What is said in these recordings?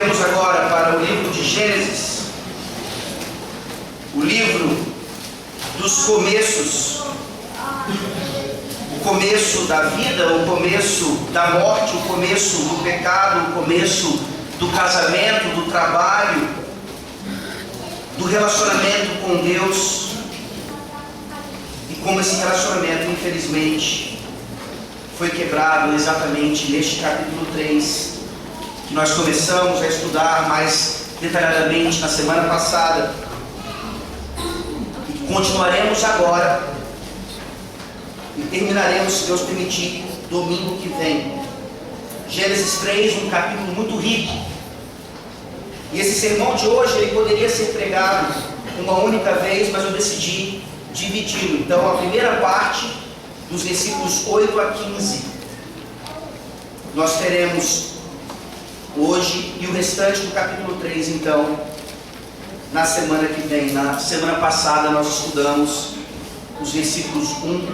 Vamos agora para o livro de Gênesis, o livro dos começos, o começo da vida, o começo da morte, o começo do pecado, o começo do casamento, do trabalho, do relacionamento com Deus, e como esse relacionamento, infelizmente, foi quebrado exatamente neste capítulo 3, que nós começamos a estudar mais detalhadamente na semana passada, e continuaremos agora, e terminaremos, se Deus permitir, domingo que vem. Gênesis 3, um capítulo muito rico, e esse sermão de hoje ele poderia ser pregado uma única vez, mas eu decidi dividi-lo. Então, a primeira parte, dos versículos 8 a 15, nós teremos hoje, e o restante do capítulo 3, então, na semana que vem. Na semana passada nós estudamos os versículos 1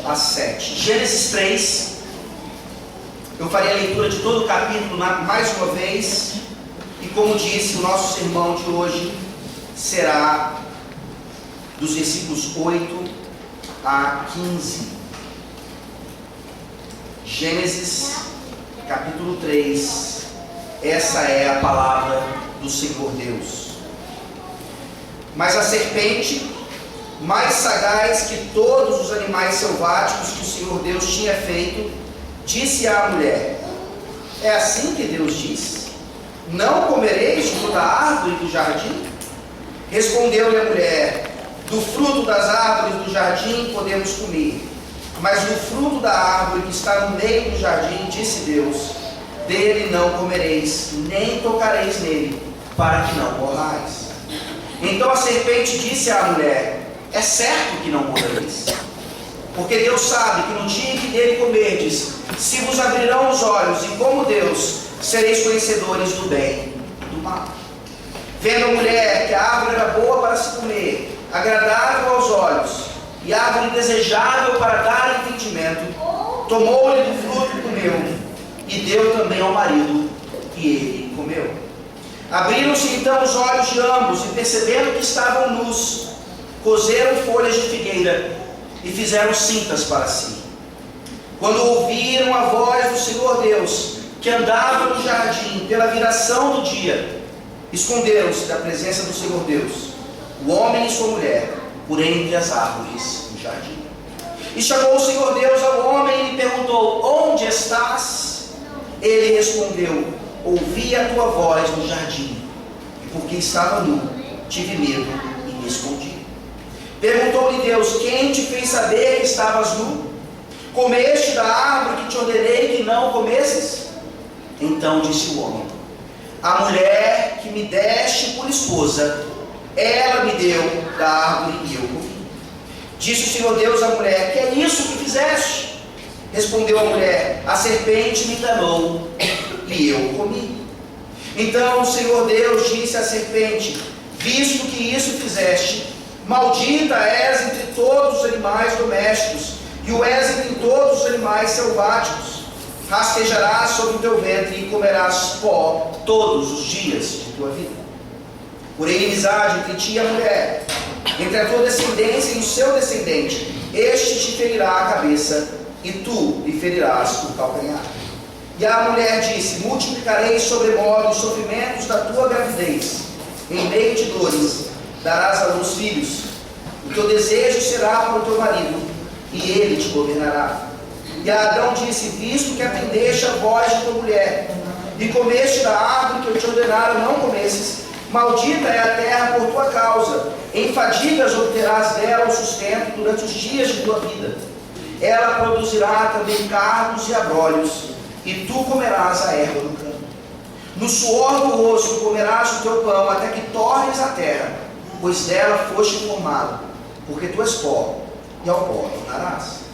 a 7. Gênesis 3, eu farei a leitura de todo o capítulo mais uma vez, e como disse, o nosso sermão de hoje será dos versículos 8 a 15. Gênesis capítulo 3. Essa é a palavra do Senhor Deus. Mas a serpente, mais sagaz que todos os animais selváticos que o Senhor Deus tinha feito, disse à mulher: é assim que Deus diz: não comereis de toda árvore do jardim? Respondeu-lhe a mulher: do fruto das árvores do jardim podemos comer, mas do fruto da árvore que está no meio do jardim, disse Deus: dele não comereis, nem tocareis nele, para que não morrais. Então a serpente disse à mulher: é certo que não morrereis, porque Deus sabe que no dia que dele comerdes, se vos abrirão os olhos, e como Deus, sereis conhecedores do bem e do mal. Vendo a mulher que a árvore era boa para se comer, agradável aos olhos, e árvore desejável para dar entendimento, tomou-lhe do fruto e comeu, e deu também ao marido, e ele comeu. Abriram-se então os olhos de ambos, e percebendo que estavam nus, coseram folhas de figueira, e fizeram cintas para si. Quando ouviram a voz do Senhor Deus, que andava no jardim pela viração do dia, esconderam-se da presença do Senhor Deus, o homem e sua mulher, por entre as árvores do jardim. E chamou o Senhor Deus ao homem e lhe perguntou: onde estás? Ele respondeu: ouvi a tua voz no jardim, e porque estava nu, tive medo e me escondi. Perguntou-lhe Deus: quem te fez saber que estavas nu? Comeste da árvore que te ordenei que não comesses? Então disse o homem: a mulher que me deste por esposa, ela me deu da árvore e eu comi. Disse o Senhor Deus à mulher: que é isso que fizeste? Respondeu a mulher: a serpente me enganou e eu comi. Então o Senhor Deus disse à serpente: visto que isso fizeste, maldita és entre todos os animais domésticos, e o és entre todos os animais selváticos. Rastejarás sobre o teu ventre e comerás pó todos os dias de tua vida. Porém, inimizade entre ti e a mulher, entre a tua descendência e o seu descendente, este te ferirá a cabeça, e tu lhe ferirás o calcanhar. E a mulher disse: multiplicarei sobremodo os sofrimentos da tua gravidez, em meio de dores darás à luz filhos. O teu desejo será para o teu marido, e ele te governará. E Adão disse: visto que atendeste a voz de tua mulher, e comeste da árvore que eu te ordenara não comesses, maldita é a terra por tua causa, em fadigas obterás dela o sustento durante os dias de tua vida. Ela produzirá também cardos e abrolhos, e tu comerás a erva do campo. No suor do rosto comerás o teu pão, até que tornes a terra, pois dela foste formado, porque tu és pó, e ao pó tornarás.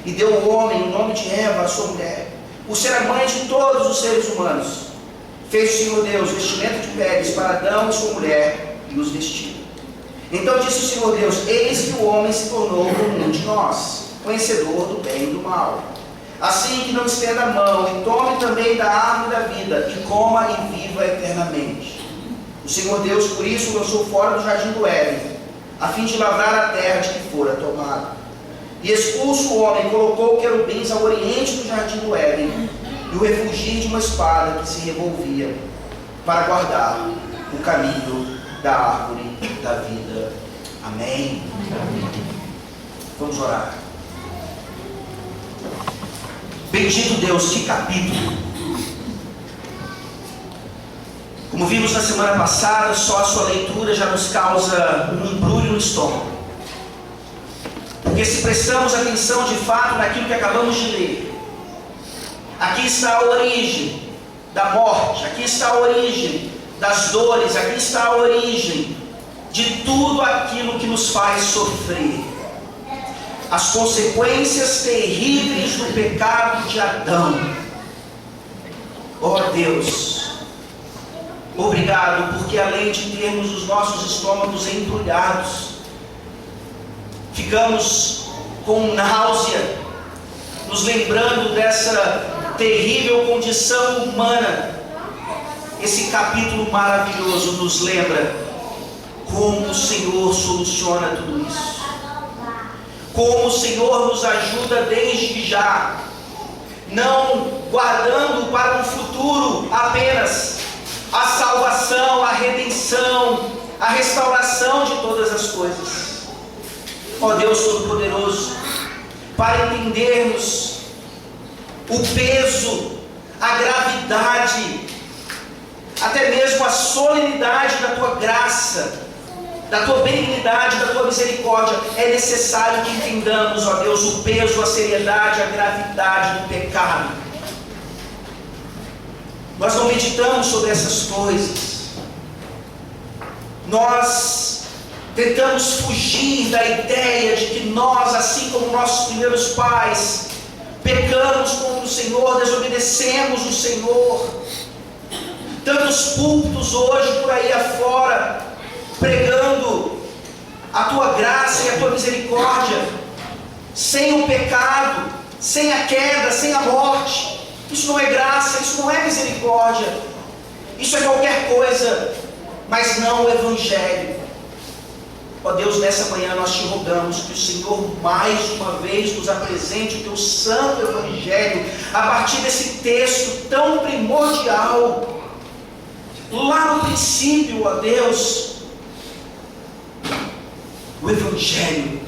E deu o homem o nome de Eva, a sua mulher, por ser a mãe de todos os seres humanos. Fez o Senhor Deus vestimento de peles para Adão e sua mulher, e os vestiu. Então disse o Senhor Deus: eis que o homem se tornou como um de nós, conhecedor do bem e do mal. assim que não estenda a mão, e tome também da árvore da vida, e coma e viva eternamente. O Senhor Deus, por isso, o lançou fora do jardim do Éden, a fim de lavrar a terra de que fora tomado. E expulso o homem, colocou querubins ao oriente do jardim do Éden, e o refugio de uma espada que se revolvia, para guardar o caminho da árvore da vida. Amém. Vamos orar. Bendito Deus, que capítulo! Como vimos na semana passada, só a sua leitura já nos causa um embrulho no estômago. Porque se prestamos atenção de fato naquilo que acabamos de ler, aqui está a origem da morte, aqui está a origem das dores, aqui está a origem de tudo aquilo que nos faz sofrer. As consequências terríveis do pecado de Adão. Oh Deus, obrigado, porque além de termos os nossos estômagos embrulhados, ficamos com náusea, nos lembrando dessa terrível condição humana. Esse capítulo maravilhoso nos lembra como o Senhor soluciona tudo isso, como o Senhor nos ajuda desde já, não guardando para um futuro apenas a salvação, a redenção, a restauração de todas as coisas. Ó Deus Todo-Poderoso, para entendermos o peso, a gravidade, até mesmo a solenidade da Tua graça, da Tua benignidade, da Tua misericórdia, é necessário que entendamos, ó Deus, o peso, a seriedade, a gravidade do pecado. Nós não meditamos sobre essas coisas. Nós tentamos fugir da ideia de que nós, assim como nossos primeiros pais, pecamos contra o Senhor, desobedecemos o Senhor. Tantos púlpitos hoje por aí afora, pregando a Tua graça e a Tua misericórdia, sem o pecado, sem a queda, sem a morte. Isso não é graça, isso não é misericórdia, isso é qualquer coisa, mas não o Evangelho. Ó Deus, nessa manhã nós te rogamos que o Senhor mais uma vez nos apresente o Teu santo Evangelho, a partir desse texto tão primordial. Lá no princípio, ó Deus, o Evangelho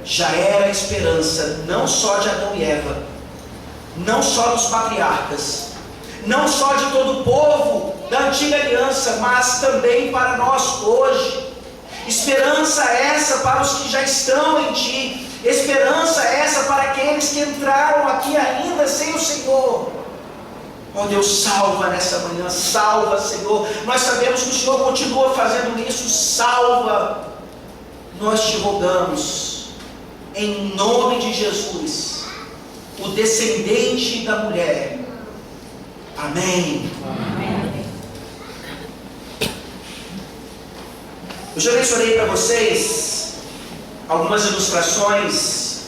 já era a esperança, não só de Adão e Eva, não só dos patriarcas, não só de todo o povo da antiga aliança, mas também para nós hoje. Esperança essa para os que já estão em Ti, esperança essa para aqueles que entraram aqui ainda sem o Senhor. Ó Deus, salva nessa manhã, salva, Senhor. Nós sabemos que o Senhor continua fazendo isso, salva. Nós te rogamos, em nome de Jesus, o descendente da mulher. Amém. Amém. Eu já mencionei para vocês algumas ilustrações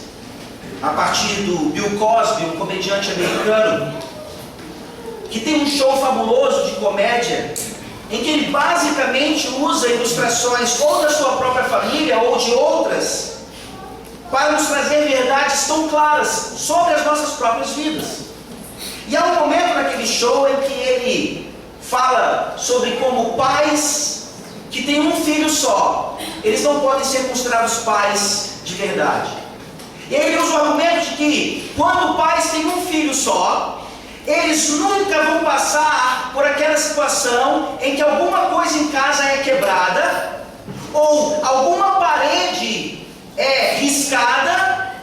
a partir do Bill Cosby, um comediante americano, que tem um show fabuloso de comédia, em que ele basicamente usa ilustrações ou da sua própria família ou de outras, para nos trazer verdades tão claras sobre as nossas próprias vidas. E há um momento naquele show em que ele fala sobre como pais que têm um filho só, eles não podem ser considerados pais de verdade. E aí ele usa o argumento de que quando pais têm um filho só, eles nunca vão passar por aquela situação em que alguma coisa em casa é quebrada, ou alguma parede é riscada,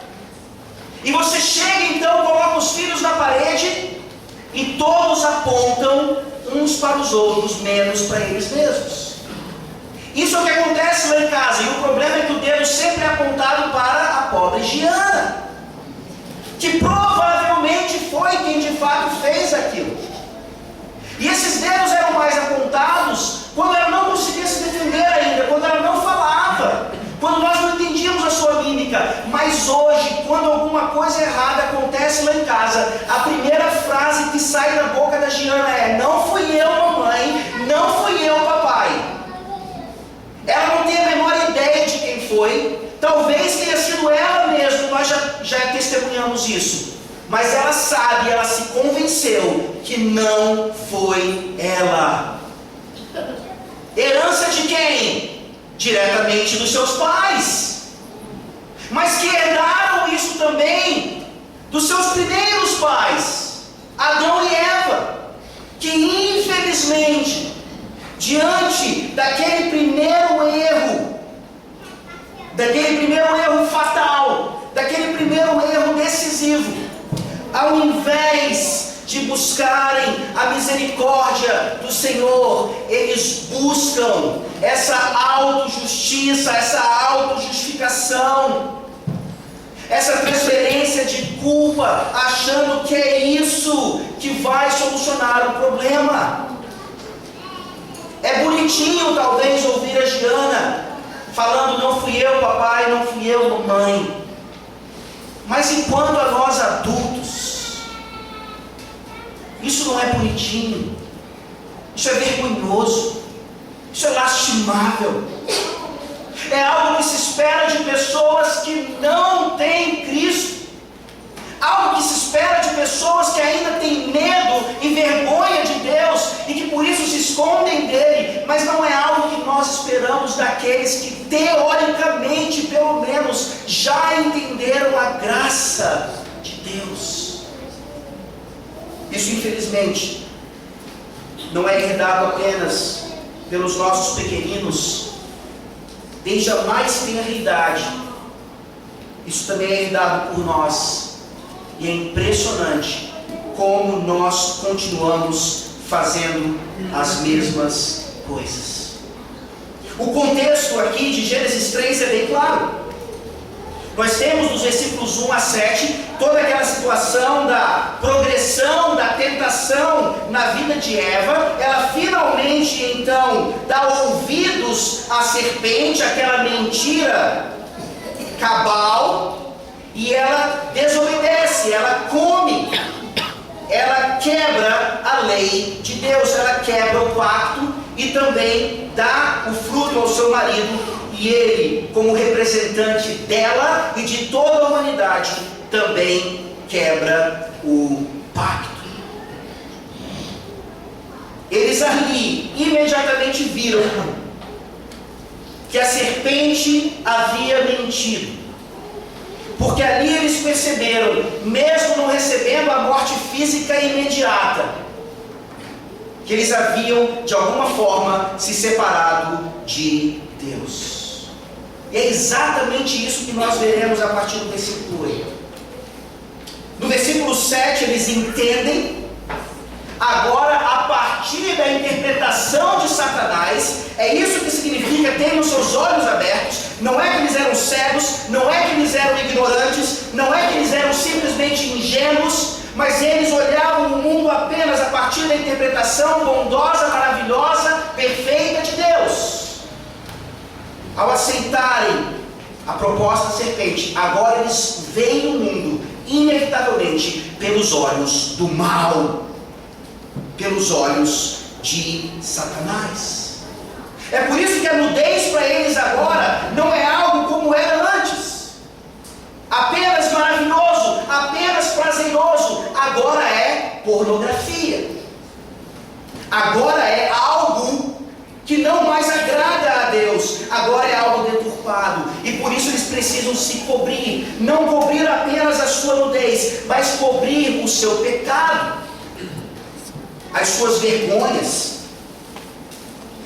e você chega então, coloca os filhos na parede, e todos apontam uns para os outros, menos para eles mesmos. Isso é o que acontece lá em casa, e o problema é que o dedo sempre é apontado para a pobre Giana, que provavelmente foi quem de fato fez aquilo. E esses dedos eram mais apontados quando ela não conseguia se defender ainda, quando ela não falava, quando nós não entendíamos a sua mímica. Mas hoje, quando alguma coisa errada acontece lá em casa, a primeira frase que sai da boca da Giana é: não fui eu, mamãe, não fui eu, papai. Ela não tem a menor ideia de quem foi. Talvez tenha sido ela mesma, nós já testemunhamos isso. Mas ela sabe, ela se convenceu que não foi ela. Herança de quem? Diretamente dos seus pais. Mas que herdaram isso também dos seus primeiros pais, Adão e Eva, que infelizmente, diante daquele primeiro erro fatal, daquele primeiro erro decisivo, ao invés de buscarem a misericórdia do Senhor, eles buscam essa autojustiça, essa autojustificação, essa transferência de culpa, achando que é isso que vai solucionar o problema. É bonitinho talvez ouvir a Giana falando: não fui eu, papai, não fui eu, mamãe. Mas enquanto a nós adultos, isso não é bonitinho, isso é vergonhoso, isso é lastimável. É algo que se espera de pessoas que não têm Cristo, algo que se espera de pessoas que ainda têm medo e vergonha de Deus e que por isso se escondem dele, mas não é algo que nós esperamos daqueles que teoricamente, pelo menos, já entenderam a graça de Deus. Isso, infelizmente, não é herdado apenas pelos nossos pequeninos, desde a mais tenra idade. Isso também é herdado por nós. E é impressionante como nós continuamos fazendo as mesmas coisas. O contexto aqui de Gênesis 3 é bem claro. Nós temos nos versículos 1 a 7 toda aquela situação da progressão, da tentação na vida de Eva. Ela finalmente então dá ouvidos à serpente, aquela mentira cabal, e ela desobedece, ela come, ela quebra a lei de Deus, ela quebra o pacto e também dá o fruto ao seu marido, e ele, como representante dela e de toda a humanidade, também quebra o pacto. Eles ali imediatamente viram que a serpente havia mentido, porque ali eles perceberam, mesmo não recebendo a morte física imediata, que eles haviam de alguma forma se separado de Deus. E é exatamente isso que nós veremos a partir do versículo 8. No versículo 7 eles entendem, agora a partir da interpretação de Satanás, é isso que significa ter os seus olhos abertos. Não é que eles eram cegos, não é que eles eram ignorantes, não é que eles eram simplesmente ingênuos, mas eles olhavam o mundo apenas a partir da interpretação bondosa, maravilhosa, perfeita de Deus. Ao aceitarem a proposta da serpente, agora eles veem o mundo inevitavelmente pelos olhos do mal, pelos olhos de Satanás. É por isso que a nudez para eles agora não é algo como era antes, apenas maravilhoso, apenas prazeroso. Agora é pornografia, agora é algo que não mais agrada a Deus, agora é algo deturpado, e por isso eles precisam se cobrir, não cobrir apenas a sua nudez, mas cobrir o seu pecado, as suas vergonhas.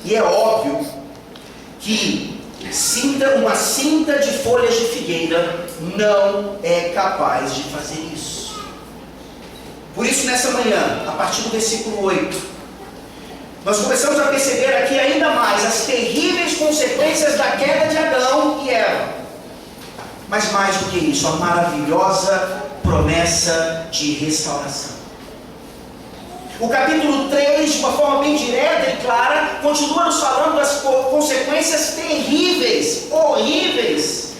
E é óbvio que uma cinta de folhas de figueira não é capaz de fazer isso. Por isso, nessa manhã, a partir do versículo 8, nós começamos a perceber aqui ainda mais as terríveis consequências da queda de Adão e Eva. Mas mais do que isso, a maravilhosa promessa de restauração. O capítulo 3, de uma forma bem direta e clara, continua nos falando das consequências terríveis, horríveis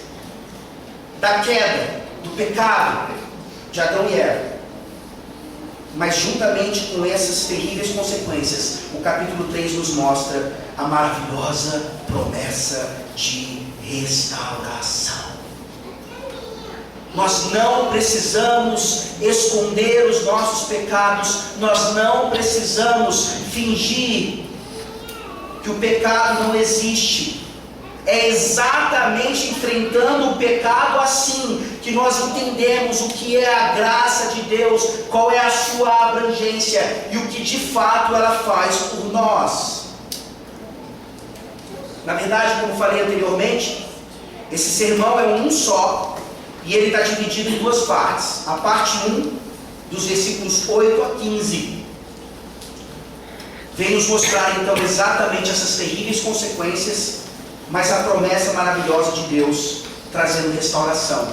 da queda, do pecado de Adão e Eva. Mas juntamente com essas terríveis consequências, o capítulo 3 nos mostra a maravilhosa promessa de restauração. Nós não precisamos esconder os nossos pecados, nós não precisamos fingir que o pecado não existe. É exatamente enfrentando o pecado assim que nós entendemos o que é a graça de Deus, qual é a sua abrangência e o que de fato ela faz por nós. Na verdade, como falei anteriormente, esse sermão é um só e ele está dividido em duas partes. A parte 1, dos versículos 8 a 15, vem nos mostrar então exatamente essas terríveis consequências, mas a promessa maravilhosa de Deus trazendo restauração.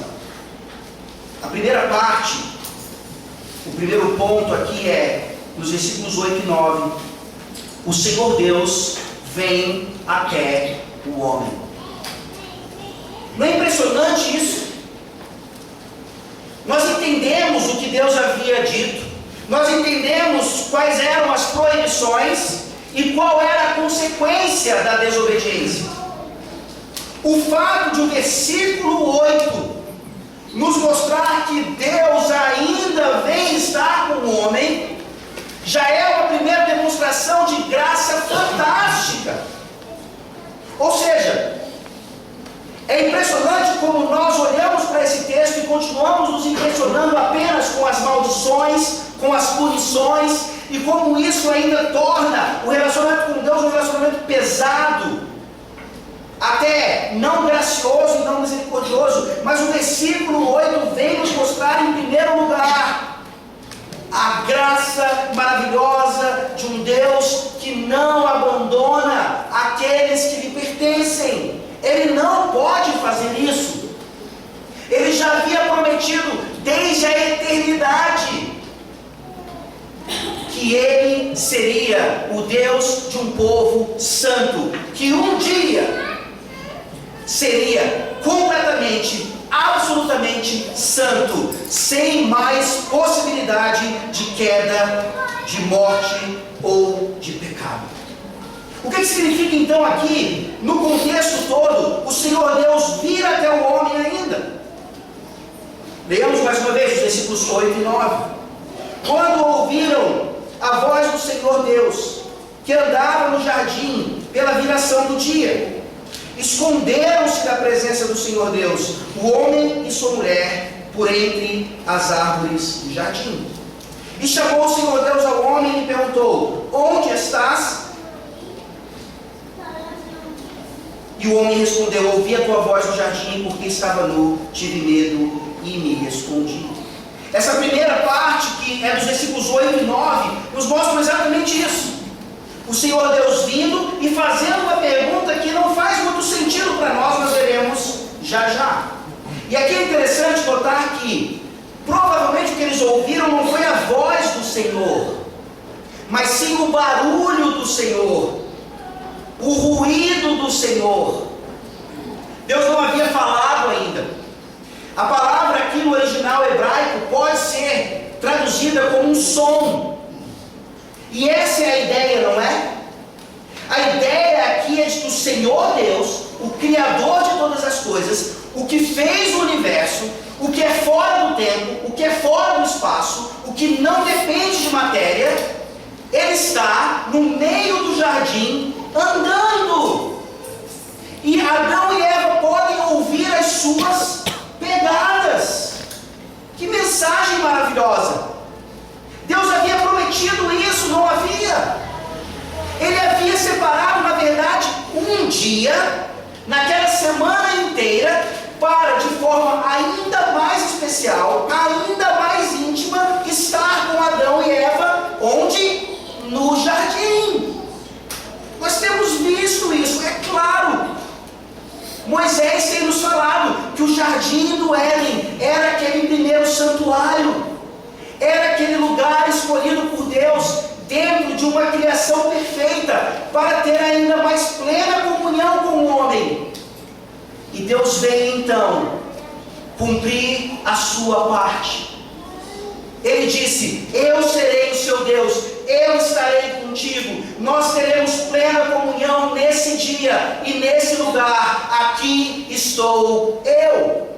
A primeira parte, o primeiro ponto aqui é, nos versículos 8 e 9, o Senhor Deus vem até o homem. Não é impressionante isso? Nós entendemos o que Deus havia dito, nós entendemos quais eram as proibições e qual era a consequência da desobediência. O fato de o versículo 8 nos mostrar que Deus ainda vem estar com o homem, já é uma primeira demonstração de graça fantástica. Ou seja, é impressionante como nós olhamos para esse texto e continuamos nos impressionando apenas com as maldições, com as punições, e como isso ainda torna o relacionamento com Deus um relacionamento pesado, até não gracioso e não misericordioso. Mas o versículo 8 vem nos mostrar em primeiro lugar a graça maravilhosa de um Deus que não abandona aqueles que lhe pertencem. Ele não pode fazer isso. Ele já havia prometido desde a eternidade que ele seria o Deus de um povo santo, que um dia seria completamente, absolutamente santo, sem mais possibilidade de queda, de morte ou de pecado. O que significa então aqui, no contexto todo, o Senhor Deus vir até o homem ainda? Leamos mais uma vez os versículos 8 e 9. Quando ouviram a voz do Senhor Deus, que andava no jardim pela viração do dia, esconderam-se da presença do Senhor Deus, o homem e sua mulher, por entre as árvores do jardim. E chamou o Senhor Deus ao homem e perguntou: onde estás? E o homem respondeu: ouvi a tua voz no jardim, porque estava nu, tive medo e me escondi. Essa primeira parte, que é dos versículos 8 e 9, nos mostra exatamente isso. O Senhor Deus vindo e fazendo uma pergunta que não faz muito sentido para nós veremos já já. E aqui é interessante notar que provavelmente o que eles ouviram não foi a voz do Senhor, mas sim o barulho do Senhor, o ruído do Senhor. Deus não havia falado ainda. A palavra aqui no original hebraico pode ser traduzida como um som. E essa é a ideia, não é? A ideia aqui é de que o Senhor Deus, o Criador de todas as coisas, o que fez o universo, o que é fora do tempo, o que é fora do espaço, o que não depende de matéria, Ele está no meio do jardim, andando. E Adão e Eva podem ouvir as suas pegadas. Que mensagem maravilhosa! Deus havia prometido isso, não havia? Ele havia separado, na verdade, um dia, naquela semana inteira, para, de forma ainda mais especial, ainda mais íntima, estar com Adão e Eva, onde? No jardim. Nós temos visto isso, é claro. Moisés tem nos falado que o jardim do Éden era aquele primeiro santuário, era aquele lugar escolhido por Deus dentro de uma criação perfeita para ter ainda mais plena comunhão com o homem. E Deus vem então cumprir a sua parte. Ele disse: eu serei o seu Deus, eu estarei contigo, nós teremos plena comunhão nesse dia e nesse lugar. Aqui estou eu.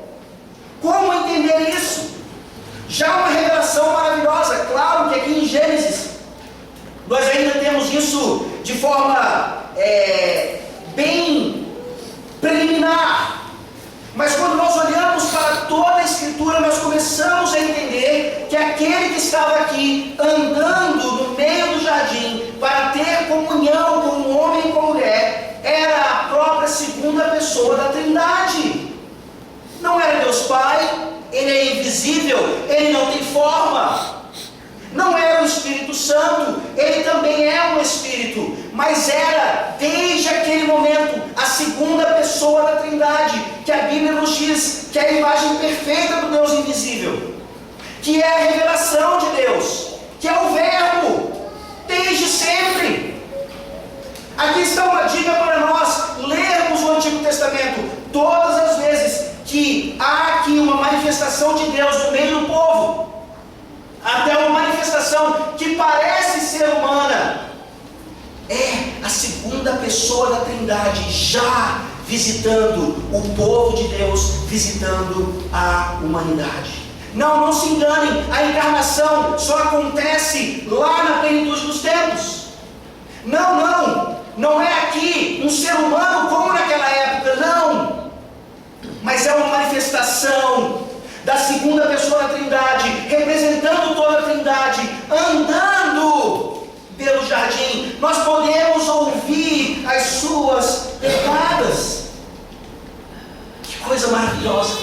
Como entender isso? Já uma revelação maravilhosa. Claro que aqui em Gênesis nós ainda temos isso de forma bem preliminar. Mas quando nós olhamos para toda a Escritura, nós começamos a entender que aquele que estava aqui andando no meio do jardim para ter comunhão com um homem e com uma mulher era a própria segunda pessoa da Trindade. Não era Deus Pai, Ele é invisível, Ele não tem forma. Não era o Espírito Santo, Ele também é um Espírito, mas era, desde aquele momento, a segunda pessoa da Trindade, que a Bíblia nos diz que é a imagem perfeita do Deus invisível, que é a revelação de Deus, que é o Verbo, desde sempre. Aqui está uma dica para nós lermos o Antigo Testamento todas as vezes que há aqui uma manifestação de Deus no meio do povo, até uma manifestação que parece ser humana, é a segunda pessoa da Trindade já visitando o povo de Deus, visitando a humanidade. Não se enganem, a encarnação só acontece lá na plenitude dos tempos. Não é aqui um ser humano como naquela época, não. Mas é uma manifestação da segunda pessoa da Trindade, representando toda a Trindade, andando pelo jardim. Nós podemos ouvir as suas pegadas. Que coisa maravilhosa!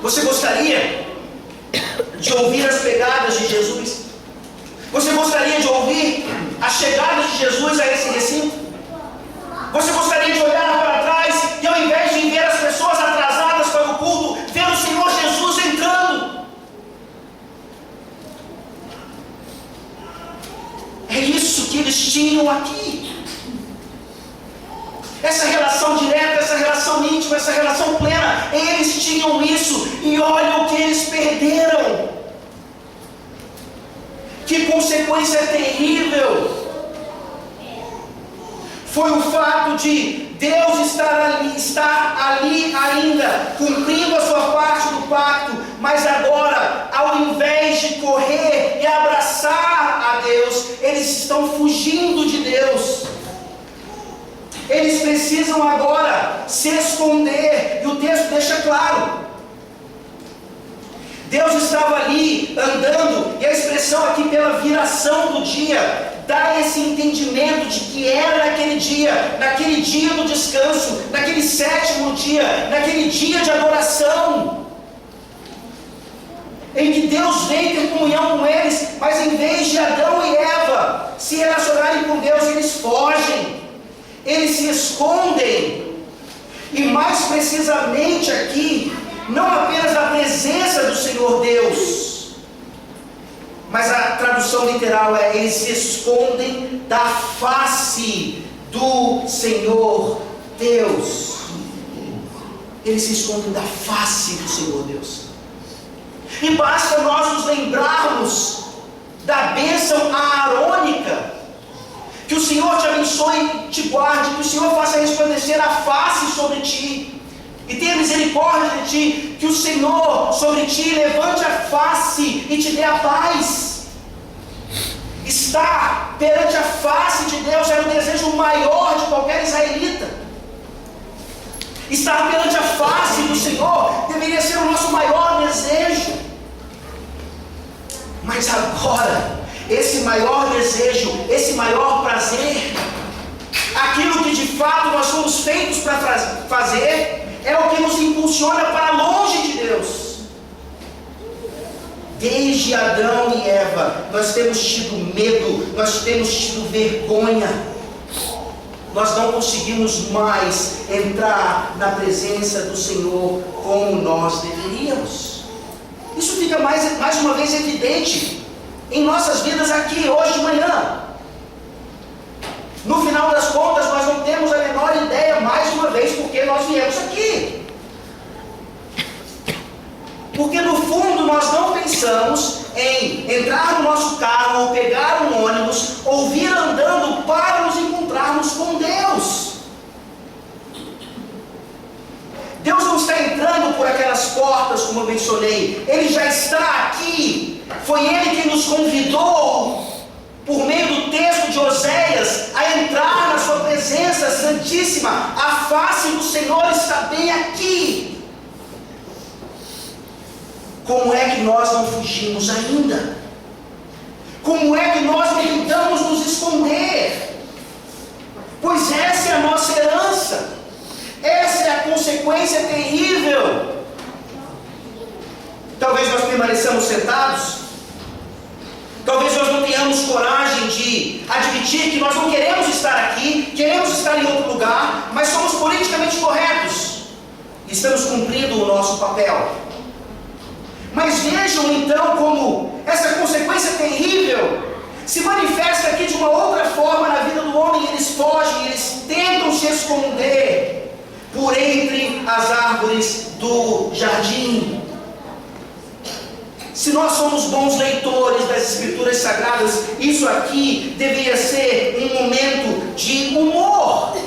Você gostaria de ouvir as pegadas de Jesus? Você gostaria de ouvir a chegada de Jesus a esse recinto? Você gostaria de olhar para trás e, ao invés de ver as pessoas atrasadas para o culto, ver o Senhor Jesus entrando? É isso que eles tinham aqui. Essa relação direta, essa relação íntima, essa relação plena. Eles tinham isso e olha o que eles perderam. Que consequência terrível foi o fato de Deus estar ali ainda, cumprindo a sua parte do pacto, mas agora, ao invés de correr e abraçar a Deus, eles estão fugindo de Deus. Eles precisam agora se esconder, e o texto deixa claro. Deus estava ali andando, e a expressão aqui pela viração do dia dá esse entendimento de que era naquele dia do descanso, naquele sétimo dia, naquele dia de adoração, em que Deus vem ter comunhão com eles, mas em vez de Adão e Eva se relacionarem com Deus, eles fogem, eles se escondem, e mais precisamente aqui, não apenas da presença do Senhor Deus, mas a tradução literal é: eles se escondem da face do Senhor Deus. Eles se escondem da face do Senhor Deus. E basta nós nos lembrarmos da bênção aarônica: que o Senhor te abençoe e te guarde, que o Senhor faça resplandecer a face sobre ti e tenha misericórdia de ti, que o Senhor sobre ti levante a face e te dê a paz. Estar perante a face de Deus era o desejo maior de qualquer israelita. Estar perante a face do Senhor deveria ser o nosso maior desejo. Mas agora, esse maior desejo, esse maior prazer, aquilo que de fato nós somos feitos para fazer, é o que nos impulsiona para longe de Deus. Desde Adão e Eva, nós temos tido medo, nós temos tido vergonha, nós não conseguimos mais entrar na presença do Senhor como nós deveríamos. Isso fica mais uma vez evidente em nossas vidas aqui, hoje de manhã. No final das contas, nós não temos a menor ideia, mais uma vez, porque nós viemos aqui. Porque no fundo nós não pensamos pensamos em entrar no nosso carro ou pegar um ônibus ou vir andando para nos encontrarmos com Deus. Deus não está entrando por aquelas portas, como eu mencionei. Ele já está aqui. Foi Ele que nos convidou, por meio do texto de Oséias, a entrar na sua presença santíssima. A face do Senhor está bem aqui. Como é que nós não fugimos ainda? Como é que nós não tentamos nos esconder? Pois essa é a nossa herança. Essa é a consequência terrível. Talvez nós permaneçamos sentados. Talvez nós não tenhamos coragem de admitir que nós não queremos estar aqui, queremos estar em outro lugar, mas somos politicamente corretos. Estamos cumprindo o nosso papel. Mas vejam então como essa consequência terrível se manifesta aqui de uma outra forma na vida do homem. Eles fogem, eles tentam se esconder por entre as árvores do jardim. Se nós somos bons leitores das Escrituras Sagradas, isso aqui deveria ser um momento de humor.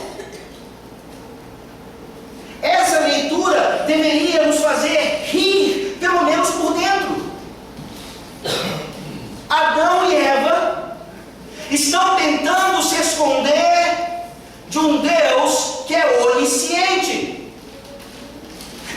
Essa leitura deveria nos fazer rir, pelo menos por dentro. Adão e Eva estão tentando se esconder de um Deus que é onisciente.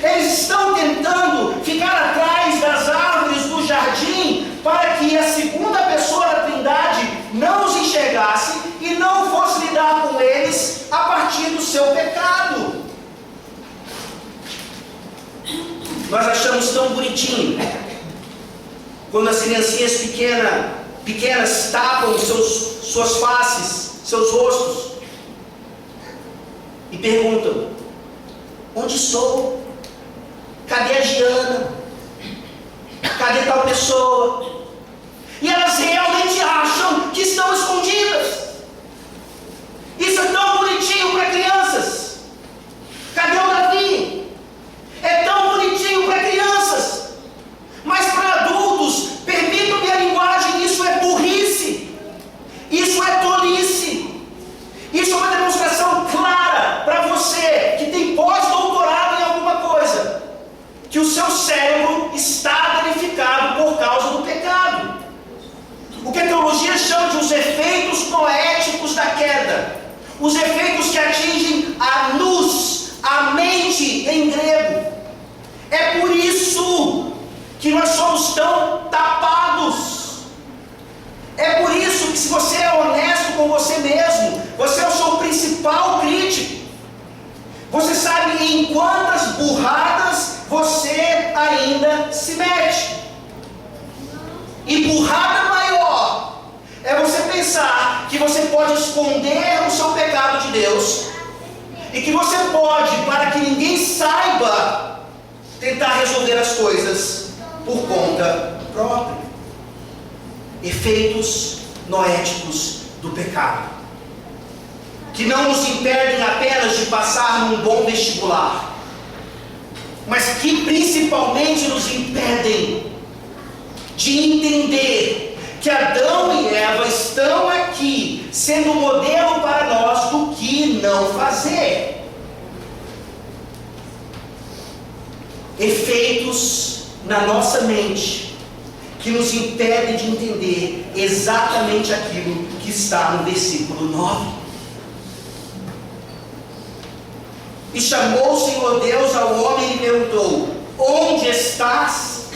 Eles estão tentando ficar atrás das árvores do jardim para que a segunda pessoa da Trindade não os enxergasse e não fosse lidar com eles a partir do seu pecado. Nós achamos tão bonitinho quando as criancinhas pequenas tapam suas faces, seus rostos e perguntam: onde estou? Cadê a Giana? Cadê tal pessoa? E elas realmente acham que estão escondidas. Isso é tão bonitinho para crianças. Cadê o Davi? É tão bonitinho para crianças. Mas para adultos, permitam-me a linguagem, isso é burrice. Isso é tolice. Isso é uma demonstração clara para você que tem pós-doutorado em alguma coisa, que o seu cérebro está danificado por causa do pecado. O que a teologia chama de os efeitos noéticos da queda. Os efeitos que atingem a nous, a mente em grego. É por isso que nós somos tão tapados. É por isso que, se você é honesto com você mesmo, você é o seu principal crítico. Você sabe em quantas burradas você ainda se mete. E burrada maior é você pensar que você pode esconder o seu pecado de Deus e que você pode, para que ninguém saiba, tentar resolver as coisas por conta própria. Efeitos noéticos do pecado, que não nos impedem apenas de passar num bom vestibular, mas que principalmente nos impedem de entender que Adão e Eva estão aqui sendo modelo para nós do que não fazer. Efeitos na nossa mente que nos impedem de entender exatamente aquilo que está no versículo 9. E chamou o Senhor Deus ao homem e perguntou: onde estás?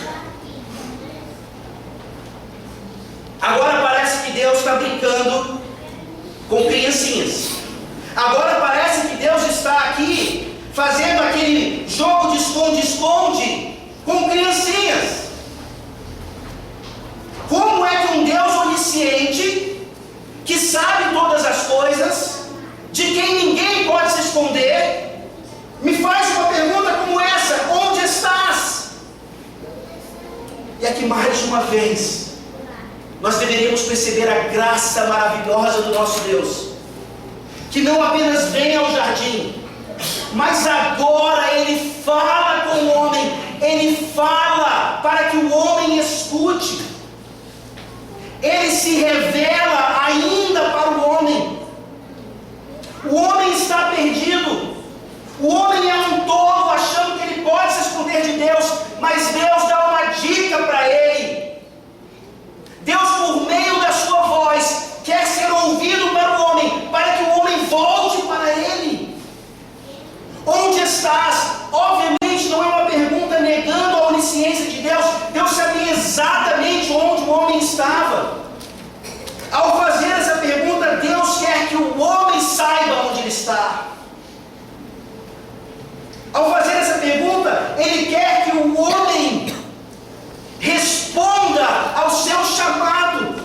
Agora parece que Deus está brincando com criancinhas. Agora parece que Deus está aqui fazendo aquele jogo de esconde-esconde com criancinhas. Como é que um Deus onisciente, que sabe todas as coisas, de quem ninguém pode se esconder, me faz uma pergunta como essa: onde estás? E aqui, mais uma vez, nós deveríamos perceber a graça maravilhosa do nosso Deus, que não apenas vem ao jardim, mas agora Ele fala com o homem, Ele fala para que o homem escute. Ele se revela ainda para o homem. O homem está perdido. O homem é um tolo, achando que ele pode se esconder de Deus, mas Deus dá uma dica para ele. Deus, por meio da sua voz, quer ser ouvido para o homem, para que o homem volte para ele. Onde estás? Obviamente não é uma pergunta negando a onisciência de Deus. Deus sabia exatamente onde o homem estava. Ao fazer essa pergunta, Deus quer que o homem saiba onde ele está. Ao fazer essa pergunta, Ele quer que o homem responda ao seu chamado.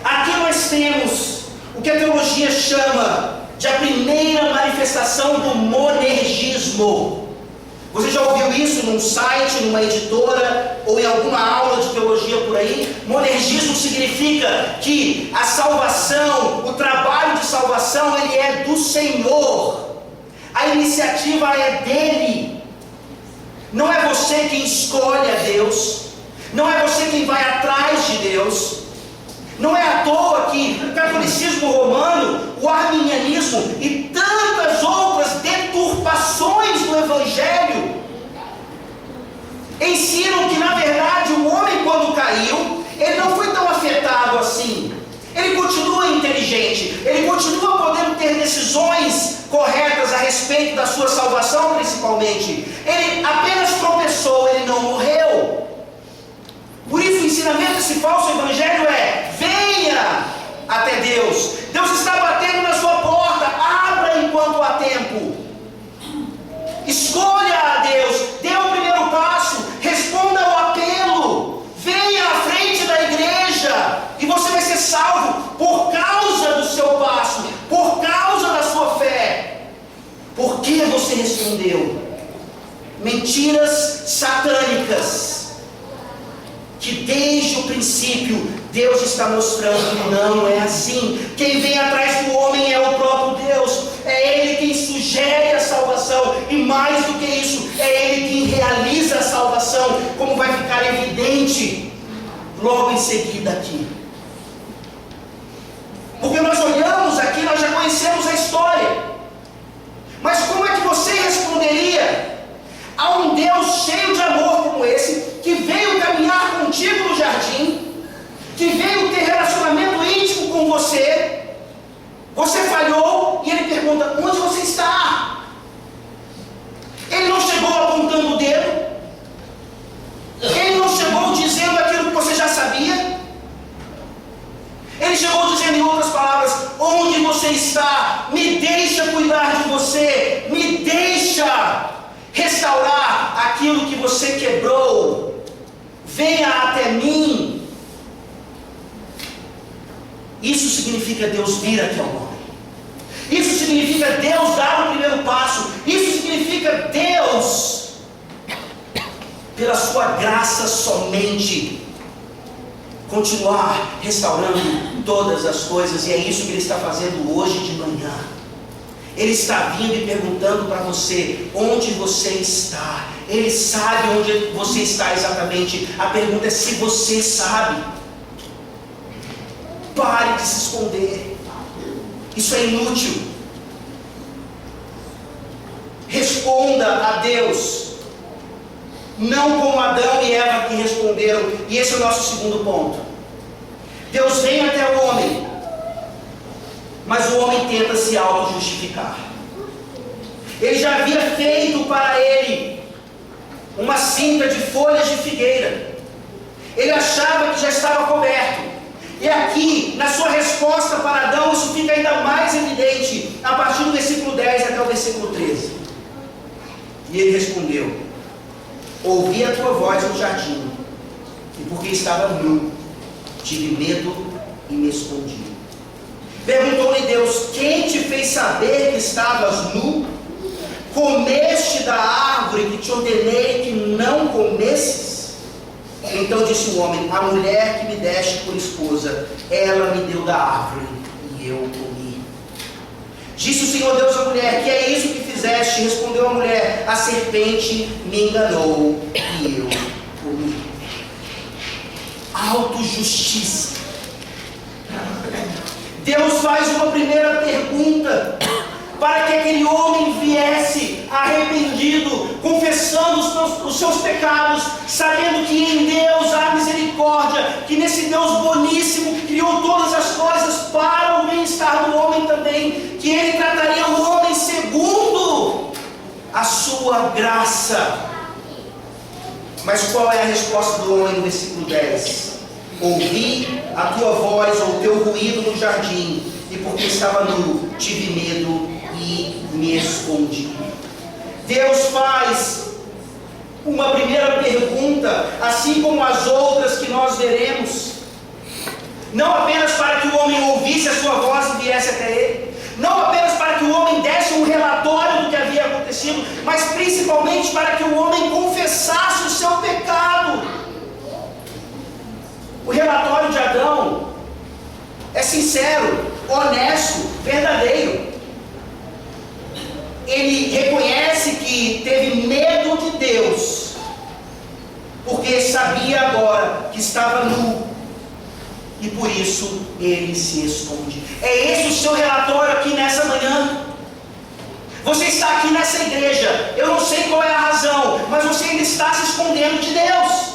Aqui nós temos o que a teologia chama de a primeira manifestação do monergismo. Você já ouviu isso num site, numa editora ou em alguma aula de teologia por aí? Monergismo significa que a salvação, o trabalho de salvação, ele é do Senhor. A iniciativa é dele. Não é você quem escolhe a Deus. Não é você quem vai atrás de Deus. Não é à toa que o catolicismo romano, o arminianismo e tantas outras deturpações do Evangelho ensinam que, na verdade, o homem, quando caiu, ele não foi tão afetado assim. Ele continua inteligente, ele continua podendo ter decisões corretas a respeito da sua salvação, principalmente. Ele apenas tropeçou, ele não morreu. Por isso o ensinamento desse falso evangelho é: venha até Deus. Deus está batendo na sua porta, abra enquanto há tempo. Escolha a Deus, dê o primeiro passo, responda ao apelo, venha à frente da igreja e você vai ser salvo por causa do seu passo, por causa da sua fé. Por que você respondeu? Mentiras satânicas que desde o princípio Deus está mostrando que não é assim. Quem vem atrás do homem é o próprio Deus. É Ele quem sugere a salvação. E mais do que isso, é Ele quem realiza a salvação, como vai ficar evidente logo em seguida aqui. Porque nós olhamos aqui, nós já conhecemos a história. Mas como é que você responderia a um Deus cheio de amor como esse, que veio caminhar contigo no jardim, que veio ter relacionamento íntimo com você? Você falhou e ele pergunta: onde você está? Ele não chegou apontando o dedo, ele não chegou dizendo aquilo que você já sabia, ele chegou dizendo, em outras palavras: onde você está? Me deixa cuidar de você, me deixa restaurar aquilo que você quebrou, venha até mim. Isso significa Deus vir até o homem. Isso significa Deus dar o primeiro passo. Isso significa Deus, pela sua graça somente, continuar restaurando todas as coisas. E é isso que Ele está fazendo hoje de manhã. Ele está vindo e perguntando para você: onde você está? Ele sabe onde você está exatamente. A pergunta é se você sabe. Pare de se esconder. Isso é inútil. Responda a Deus, não como Adão e Eva que responderam. E esse é o nosso segundo ponto. Deus vem até o homem, mas o homem tenta se auto-justificar. Ele já havia feito para ele uma cinta de folhas de figueira. Ele achava que já estava coberto. E aqui, na sua resposta para Adão, isso fica ainda mais evidente, a partir do versículo 10 até o versículo 13. E ele respondeu: ouvi a tua voz no jardim, e porque estava nu, tive medo e me escondi. Perguntou-lhe Deus: quem te fez saber que estavas nu? Comeste da árvore que te ordenei que não comesses? Então disse o homem: a mulher que me deste por esposa, ela me deu da árvore e eu comi. Disse o Senhor Deus à mulher: que é isso que fizeste? fizeste? Respondeu a mulher: a serpente me enganou e eu comi. Autojustiça. Deus faz uma primeira pergunta para que aquele homem viesse arrependido, confessando os seus pecados, sabendo que em Deus há misericórdia, que nesse Deus boníssimo que criou todas as coisas para o bem-estar do homem também, que Ele trataria o homem segundo a sua graça. Mas qual é a resposta do homem no versículo 10? Ouvi a tua voz ou o teu ruído no jardim, e porque estava nu, tive medo e me escondi. Deus faz uma primeira pergunta, assim como as outras que nós veremos, não apenas para que o homem ouvisse a sua voz e viesse até ele, não apenas para que o homem desse um relatório do que havia acontecido, mas principalmente para que o homem confessasse o seu pecado. O relatório de Adão é sincero, honesto, verdadeiro. Ele reconhece que teve medo de Deus, porque sabia agora que estava nu, e por isso ele se esconde. É esse o seu relatório aqui nessa manhã. Você está aqui nessa igreja, eu não sei qual é a razão, mas você ainda está se escondendo de Deus.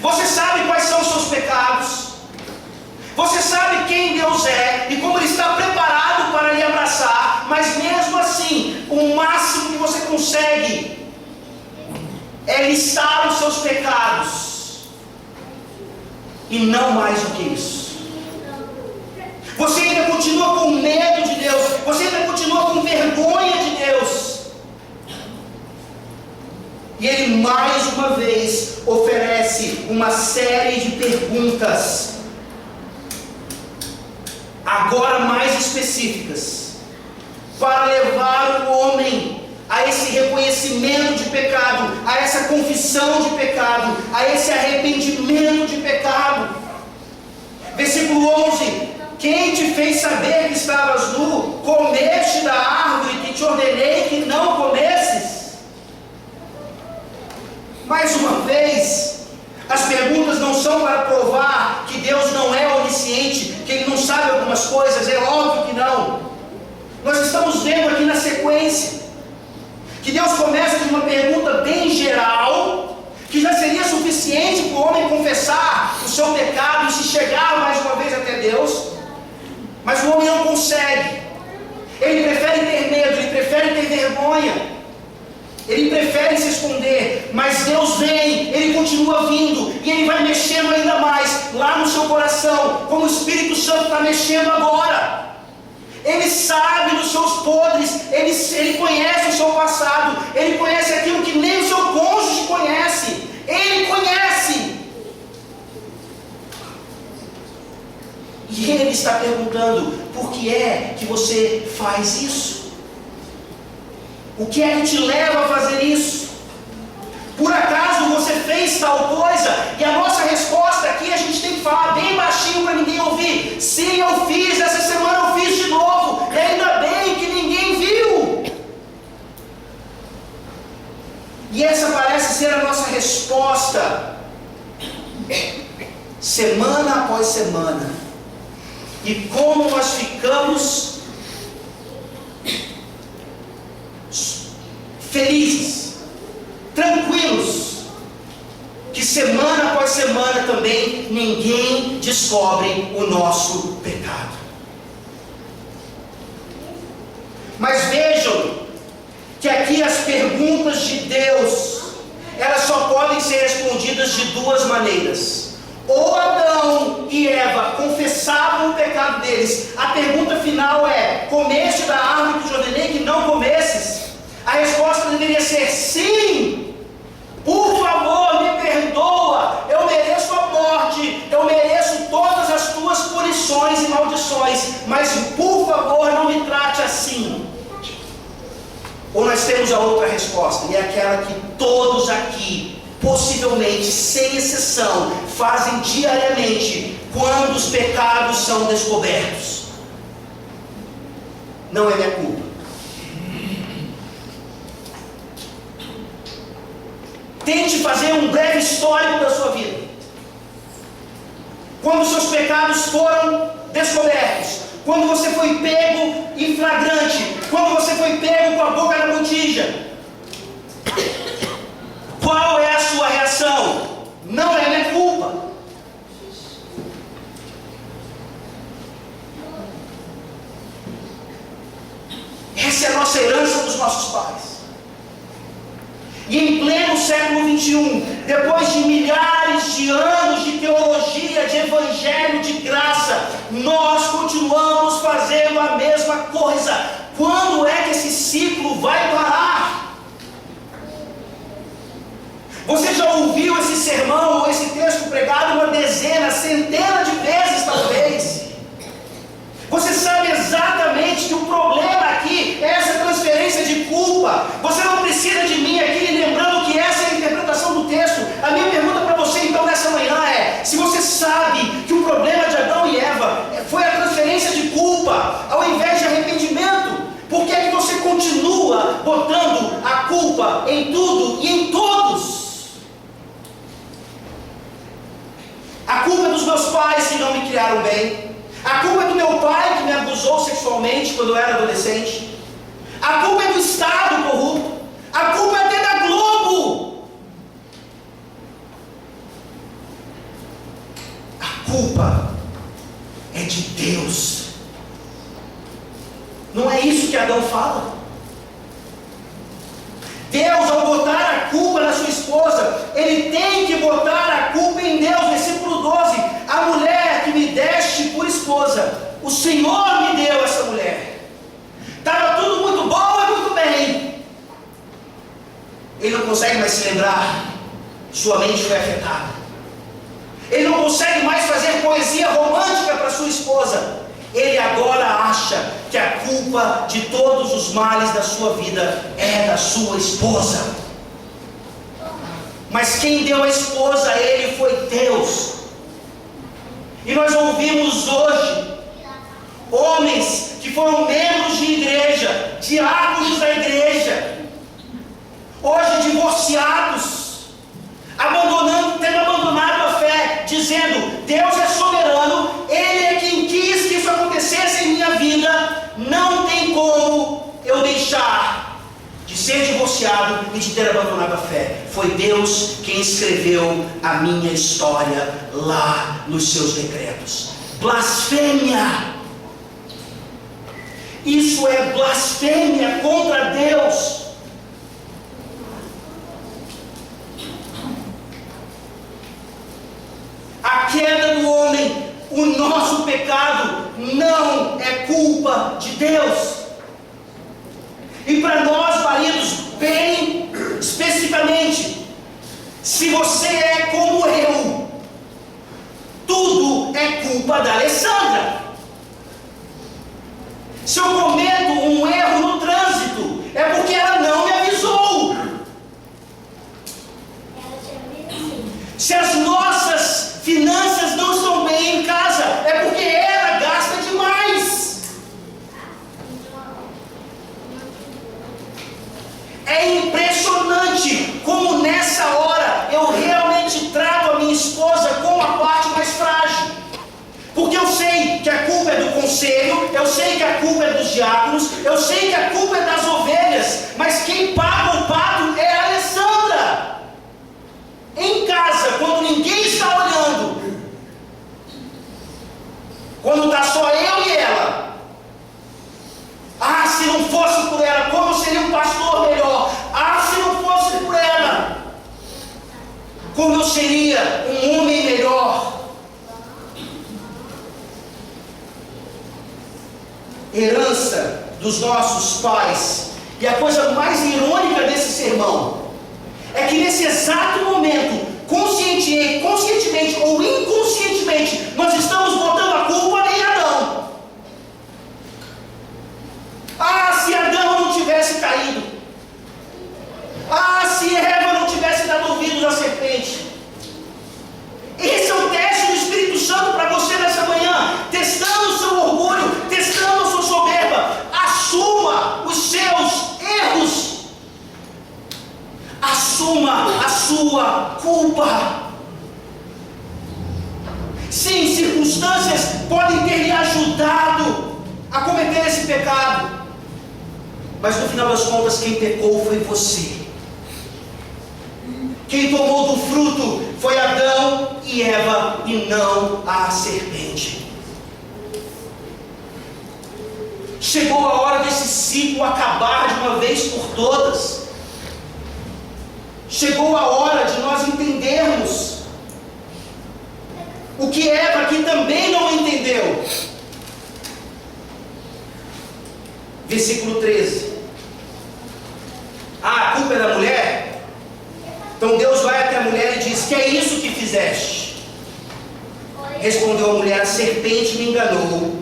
Você sabe quais são os seus pecados, você sabe quem Deus é e como Ele está preparado para lhe abraçar, mas mesmo assim, o máximo que você consegue é listar os seus pecados, e não mais do que isso. Você ainda continua com medo de Deus, você ainda continua com vergonha de Deus. E Ele mais uma vez oferece uma série de perguntas, agora mais específicas, para levar o homem a esse reconhecimento de pecado, a essa confissão de pecado, a esse arrependimento de pecado. Versículo 11: quem te fez saber que estavas nu? Comeste da árvore que te ordenei que não comesses? Mais uma vez, as perguntas não são para provar que Deus não é onisciente, que Ele não sabe algumas coisas, é óbvio que não. Nós estamos vendo aqui na sequência que Deus começa com uma pergunta bem geral, que já seria suficiente para o homem confessar o seu pecado e se chegar mais uma vez até Deus, mas o homem não consegue. Ele prefere ter medo, ele prefere ter vergonha, ele prefere se esconder, mas Deus vem, Ele continua vindo, e Ele vai mexendo ainda mais lá no seu coração, como o Espírito Santo está mexendo agora. Ele sabe dos seus podres, ele conhece o seu passado, Ele conhece aquilo que nem o seu cônjuge conhece, Ele conhece. E Ele está perguntando: por que é que você faz isso? O que é que te leva a fazer isso? Por acaso você fez tal coisa? E a nossa resposta aqui, a gente tem que falar bem baixinho para ninguém ouvir: sim, eu fiz, essa semana eu fiz de novo, e ainda bem que ninguém viu. E essa parece ser a nossa resposta, semana após semana. E como nós ficamos felizes, tranquilos, que semana após semana também ninguém descobre o nosso pecado. Mas vejam que aqui as perguntas de Deus, elas só podem ser respondidas de duas maneiras. Ou Adão e Eva confessavam o pecado deles, a pergunta final é: comeste da árvore que te ordenei que não comesses? A resposta deveria ser sim. Por favor, me perdoa, eu mereço a morte, eu mereço todas as tuas punições e maldições, mas por favor não me trate assim. Ou nós temos a outra resposta, e é aquela que todos aqui, possivelmente, sem exceção, fazem diariamente quando os pecados são descobertos: não é minha culpa, te fazer um breve histórico da sua vida. Quando seus pecados foram descobertos, quando você foi pego em flagrante, quando você foi pego com a boca na botija, qual é a sua reação? Não é minha culpa. Essa é a nossa herança dos nossos pais. E em pleno século XXI, depois de milhares de anos de teologia, de evangelho, de graça, nós continuamos fazendo a mesma coisa. Quando é que esse ciclo vai parar? Você já ouviu esse sermão ou esse texto pregado uma dezena, centena de vezes talvez. Você sabe exatamente que o problema aqui é essa transferência de culpa. Você não precisa de mim aqui lembrando que essa é a interpretação do texto. A minha pergunta para você então nessa manhã é: se você sabe que o problema de Adão e Eva foi a transferência de culpa ao invés de arrependimento, por que é que você continua botando a culpa em tudo e em todos? A culpa é dos meus pais que não me criaram bem. A culpa é do meu pai que me abusou sexualmente quando eu era adolescente. A culpa é do Estado corrupto. A culpa é até da Globo. A culpa é de Deus. Não é isso que Adão fala? Deus, ao botar a culpa na sua esposa, ele tem que botar a culpa em Deus. Versículo 12: a mulher que me deste por esposa, o Senhor me deu essa mulher. Estava tudo muito bom e muito bem. Ele não consegue mais se lembrar, sua mente foi afetada. Ele não consegue mais fazer poesia romântica para sua esposa. Ele agora acha que a culpa de todos os males da sua vida é da sua esposa. Mas quem deu a esposa a ele foi Deus. E nós ouvimos hoje homens que foram membros de igreja, diáconos da igreja, hoje divorciados, tendo abandonado a fé, dizendo: Deus é soberano, Ele é quem quis que isso acontecesse em minha vida, não tem como eu deixar de ser divorciado e de ter abandonado a fé. Foi Deus quem escreveu a minha história lá nos seus decretos. Blasfêmia! Isso é blasfêmia contra Deus. A queda do homem, o nosso pecado, não é culpa de Deus. E para nós, maridos, bem especificamente, se você é como eu, tudo é culpa da Alessandra. Se eu cometo um erro no trânsito, é porque ela não me avisou. Se as nossas finanças não estão bem em casa, é porque ela gasta demais. É impressionante como nessa hora eu realmente trato a minha esposa como a parte mais frágil. Porque eu sei que a culpa é do conselho, eu sei que a culpa é dos diáconos, eu sei que a culpa é das ovelhas, mas quem paga o pato é a Alessandra. Em casa, quando ninguém está olhando, quando está só eu e ela, se não fosse por ela, como eu seria um pastor melhor? Se não fosse por ela, como eu seria um homem melhor? Herança dos nossos pais. E a coisa mais irônica desse sermão é que nesse exato momento, conscientemente ou inconscientemente, nós estamos botando a culpa em Adão. Se Adão não tivesse caído, se Eva não tivesse dado ouvidos à serpente. Esse é o teste do Espírito Santo para você nessa manhã, testando o seu orgulho, testando a sua soberba. Assuma os seus erros, assuma a sua sua culpa. Sim, circunstâncias podem ter lhe ajudado a cometer esse pecado, mas no final das contas quem pecou foi você. Quem tomou do fruto foi Adão e Eva e não a serpente. Chegou a hora desse ciclo acabar de uma vez por todas. Chegou a hora de nós entendermos o que Eva aqui também não entendeu. Versículo 13. A culpa é da mulher? Então Deus vai até a mulher e diz: que é isso que fizeste? Respondeu a mulher: a serpente me enganou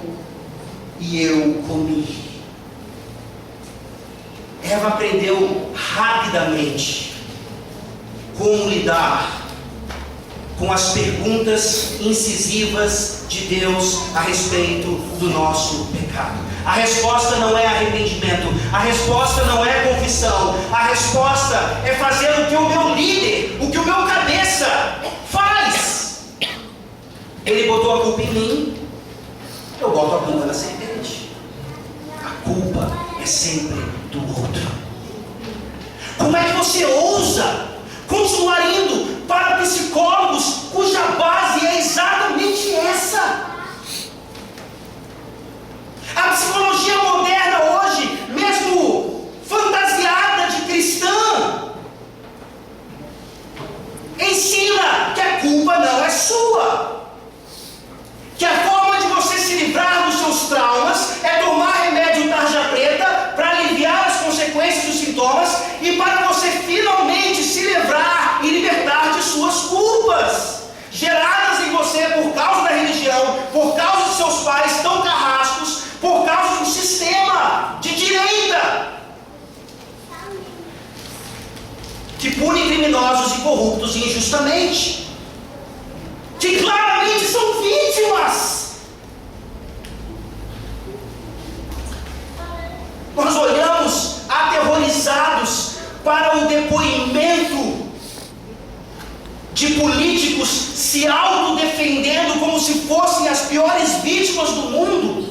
e eu comi. Eva aprendeu rapidamente como lidar com as perguntas incisivas de Deus a respeito do nosso pecado. A resposta não é arrependimento, a resposta não é confissão, a resposta é fazer o que o meu líder, o que o meu cabeça faz. Ele botou a culpa em mim, eu boto a culpa na serpente. A culpa é sempre do outro. Como é que você ousa continuar indo para psicólogos cuja base é exatamente essa? A psicologia moderna hoje, mesmo fantasiada de cristã, ensina que a culpa não é sua, que a forma de você se livrar dos seus traumas é tomar remédio tarja preta para aliviar as consequências dos sintomas e para você finalmente se livrar e libertar de suas culpas, geradas em você por causa da religião, por causa de seus pais tão carrascos, por causa de um sistema de direita que pune criminosos e corruptos injustamente, que claramente são vítimas. Nós olhamos aterrorizados para o depoimento de políticos se autodefendendo como se fossem as piores vítimas do mundo,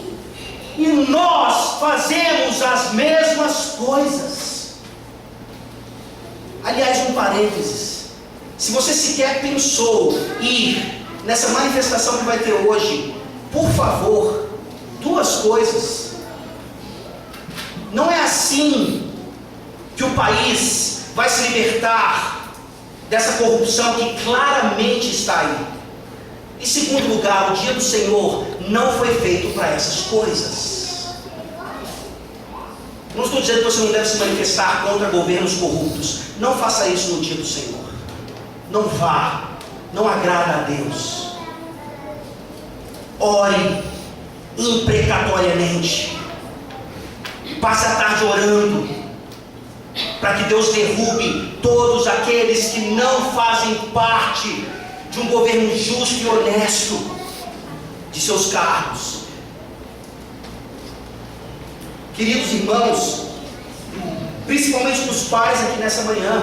e nós fazemos as mesmas coisas. Aliás, um parênteses: se você sequer pensou ir nessa manifestação que vai ter hoje, por favor, duas coisas. Não é assim que o país vai se libertar dessa corrupção que claramente está aí. Em segundo lugar, o dia do Senhor não foi feito para essas coisas. Não estou dizendo que você não deve se manifestar contra governos corruptos. Não faça isso no dia do Senhor. Não vá, não agrada a Deus. Ore imprecatoriamente. Passe a tarde orando para que Deus derrube todos aqueles que não fazem parte de um governo justo e honesto de seus cargos. Queridos irmãos, principalmente dos pais aqui nessa manhã,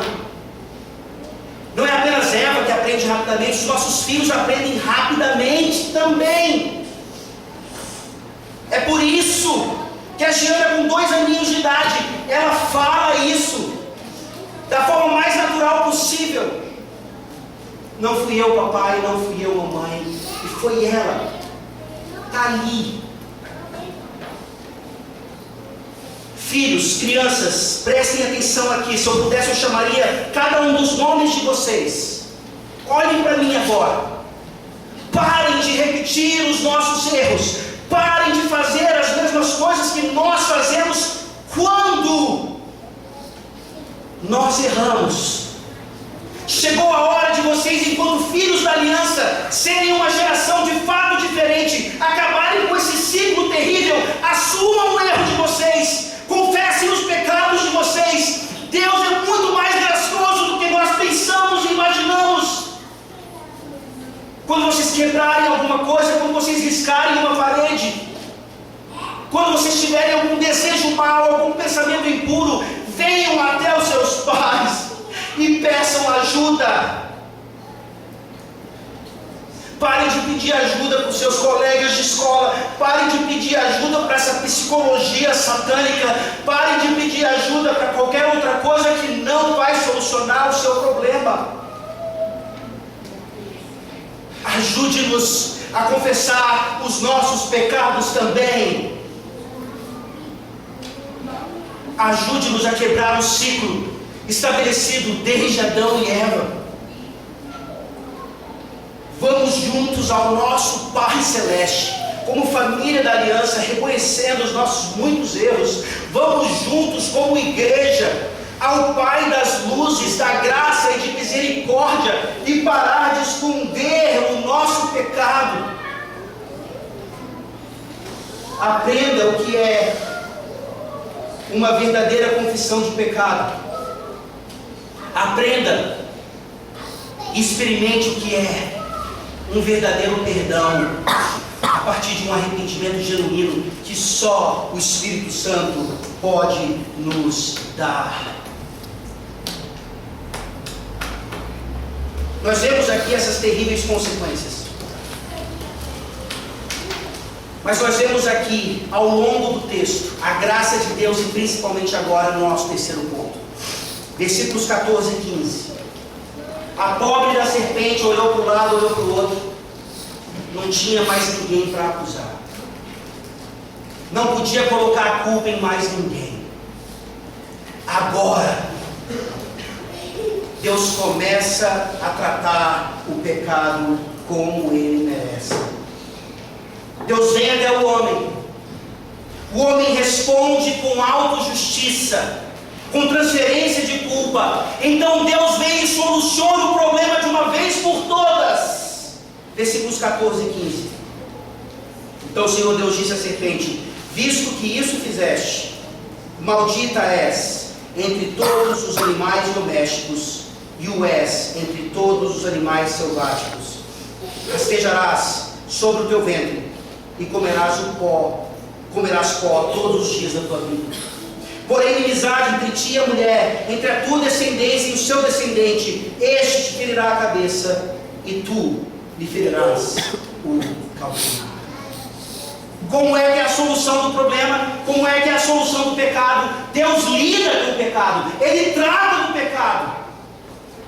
não é apenas Eva que aprende rapidamente, os nossos filhos aprendem rapidamente também. É por isso que a Giana, com 2 aninhos de idade, ela fala isso da forma mais natural possível. Não fui eu, papai, não fui eu, mamãe, e foi ela. Está ali. Filhos, crianças, prestem atenção aqui. Se eu pudesse, eu chamaria cada um dos nomes de vocês. Olhem para mim agora. Parem de repetir os nossos erros. Parem de fazer as mesmas coisas que nós fazemos quando nós erramos. Chegou a hora de vocês, enquanto filhos da aliança, serem uma geração de fato diferente, acabarem com esse ciclo terrível. Assumam o erro de vocês, confessem os pecados de vocês. Deus é muito mais gracioso do que nós pensamos e imaginamos. Quando vocês quebrarem alguma coisa, quando vocês riscarem uma parede, quando vocês tiverem algum desejo mau, algum pensamento impuro, venham até os seus pais e peçam ajuda. Parem de pedir ajuda para os seus colegas de escola. Parem de pedir ajuda para essa psicologia satânica. Parem de pedir ajuda para qualquer outra coisa que não vai solucionar o seu problema. Ajude-nos a confessar os nossos pecados também. Ajude-nos a quebrar o ciclo estabelecido desde Adão e Eva. Vamos juntos ao nosso Pai Celeste, como família da aliança, reconhecendo os nossos muitos erros. Vamos juntos como igreja ao Pai das luzes, da graça e de misericórdia, e parar de esconder o nosso pecado. Aprenda o que é uma verdadeira confissão de pecado. Aprenda e experimente o que é um verdadeiro perdão, a partir de um arrependimento genuíno que só o Espírito Santo pode nos dar. Nós vemos aqui essas terríveis consequências, mas nós vemos aqui ao longo do texto a graça de Deus, e principalmente agora no nosso terceiro ponto, versículos 14 e 15. A pobre da serpente olhou para um lado, olhou para o outro. Não tinha mais ninguém para acusar. Não podia colocar a culpa em mais ninguém. Agora, Deus começa a tratar o pecado como ele merece. Deus vem até o homem. O homem responde com autojustiça, com transferência de culpa. Então Deus vem e soluciona o problema de uma vez por todas. Versículos 14 e 15. Então o Senhor Deus disse à serpente: visto que isso fizeste, maldita és entre todos os animais domésticos, e o és entre todos os animais selváticos. Rastejarás sobre o teu ventre, e comerás pó todos os dias da tua vida. Porém, inimizade entre ti e a mulher, entre a tua descendência e o seu descendente, este te ferirá a cabeça, e tu lhe ferirás o calcanhar. Como é que é a solução do problema? Como é que é a solução do pecado? Deus lida com o pecado, Ele trata do pecado.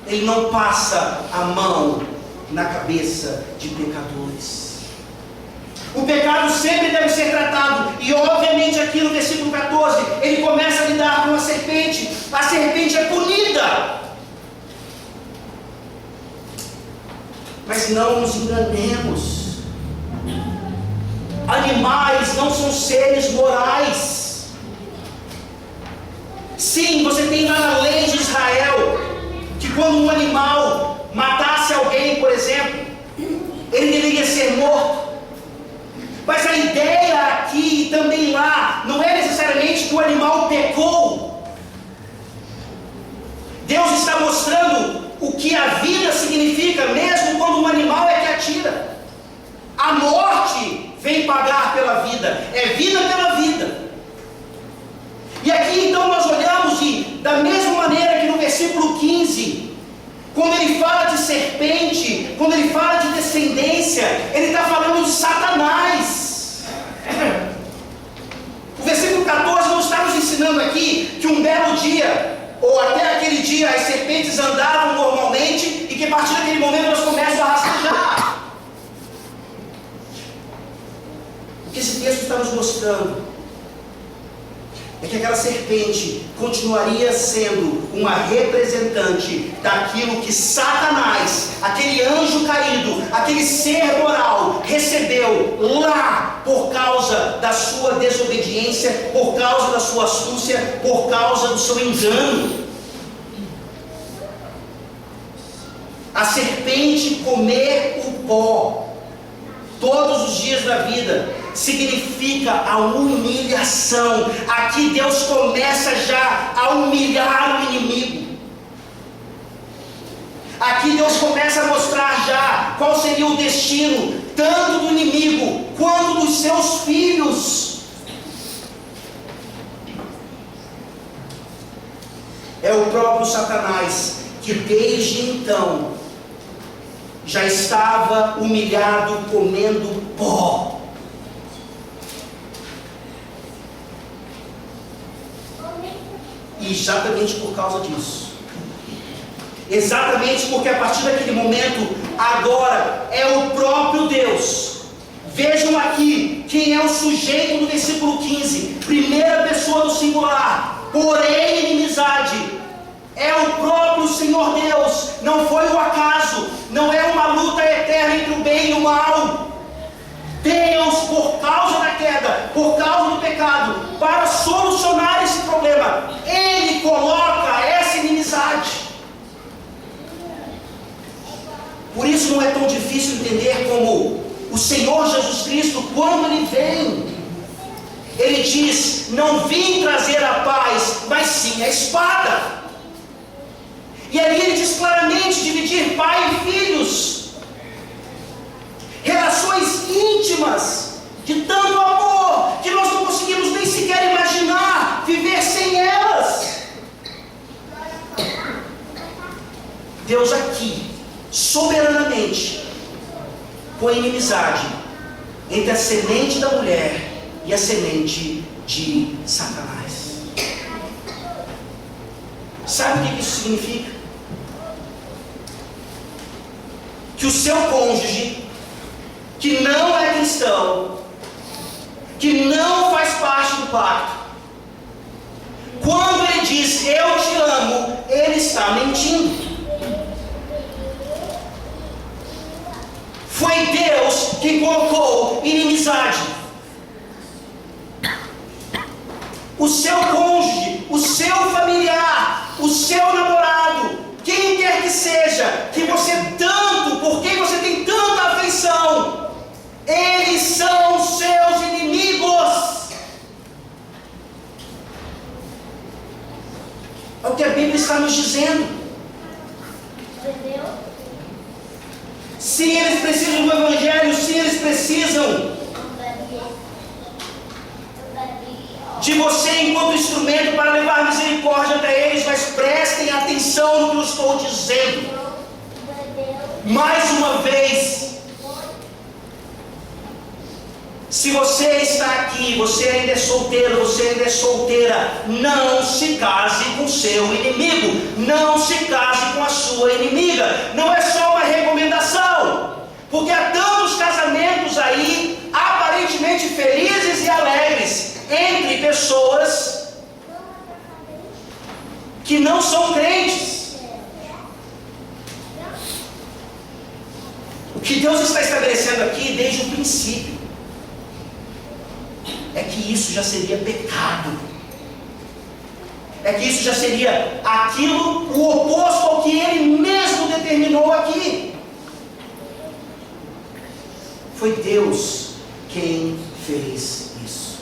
Ele não passa a mão na cabeça de pecadores. O pecado sempre deve ser tratado. E obviamente aqui no versículo 14, ele começa a lidar com a serpente. A serpente é punida. Mas não nos enganemos. Animais não são seres morais. Sim, você tem lá na lei de Israel que quando um animal matasse alguém, por exemplo, ele deveria ser morto. Mas a ideia aqui e também lá não é necessariamente que o animal pecou. Deus está mostrando o que a vida significa, mesmo quando um animal é que atira. A morte vem pagar pela vida, é vida pela vida. E aqui então nós olhamos e da mesma maneira que no versículo 15, quando ele fala de serpente, quando ele fala de descendência, ele está falando de Satanás. O versículo 14 não está nos ensinando aqui que um belo dia, ou até aquele dia, as serpentes andavam normalmente e que a partir daquele momento elas começam a rastejar. O que esse texto está nos mostrando é que aquela serpente continuaria sendo uma representante daquilo que Satanás, aquele anjo caído, aquele ser moral, recebeu lá por causa da sua desobediência, por causa da sua astúcia, por causa do seu engano. A serpente comer o pó todos os dias da vida significa a humilhação. Aqui Deus começa já a humilhar o inimigo. Aqui Deus começa a mostrar já qual seria o destino tanto do inimigo quanto dos seus filhos. É o próprio Satanás que desde então já estava humilhado comendo pó. E exatamente por causa disso, exatamente porque a partir daquele momento, agora é o próprio Deus. Vejam aqui quem é o sujeito do versículo 15, primeira pessoa do singular, porém inimizade. É o próprio Senhor Deus, não foi o acaso, não é uma luta eterna entre o bem e o mal. Deus, por causa da queda, por causa do pecado, para solucionar esse problema, Ele coloca essa inimizade. Por isso não é tão difícil entender como o Senhor Jesus Cristo, quando Ele vem, Ele diz: não vim trazer a paz, mas sim a espada. E ali Ele diz claramente: dividir pai e filhos, relações íntimas, de tanto amor, que nós não conseguimos nem sequer imaginar viver sem elas. Deus aqui, soberanamente, põe inimizade entre a semente da mulher e a semente de Satanás. Sabe o que isso significa? Que o seu cônjuge, que não é cristão, que não faz parte do pacto, quando ele diz eu te amo, ele está mentindo. Foi Deus que colocou inimizade. O seu cônjuge, o seu familiar, o seu namorado, quem quer que seja, que você tanto, por quem você tem tanta afeição, eles são seus inimigos. É o que a Bíblia está nos dizendo. Sim, eles precisam do Evangelho, sim, eles precisam de você enquanto instrumento para levar misericórdia até eles, mas prestem atenção no que eu estou dizendo. Mais uma vez, se você está aqui, você ainda é solteiro, você ainda é solteira, não se case com seu inimigo, não se case com a sua inimiga. Não é só uma recomendação, porque há tantos casamentos aí, aparentemente felizes e alegres, entre pessoas que não são crentes. O que Deus está estabelecendo aqui desde o princípio é que isso já seria pecado, é que isso já seria aquilo, o oposto ao que Ele mesmo determinou aqui. Foi Deus quem fez isso.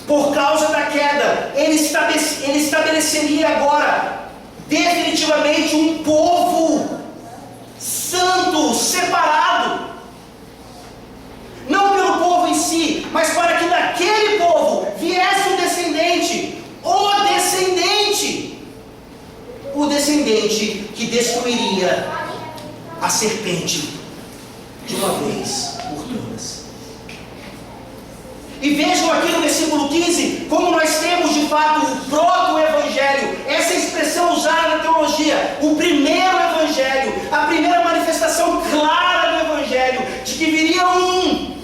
Por causa da queda, Ele estabeleceria agora definitivamente um povo santo, separado. Não pelo povo em si, mas para que daquele povo viesse um descendente, o descendente que destruiria a serpente de uma vez por todas. E vejam aqui no versículo 15, como nós temos de fato o proto-evangelho, essa expressão usada na teologia, o primeiro evangelho, a primeira manifestação clara do evangelho, de que viria um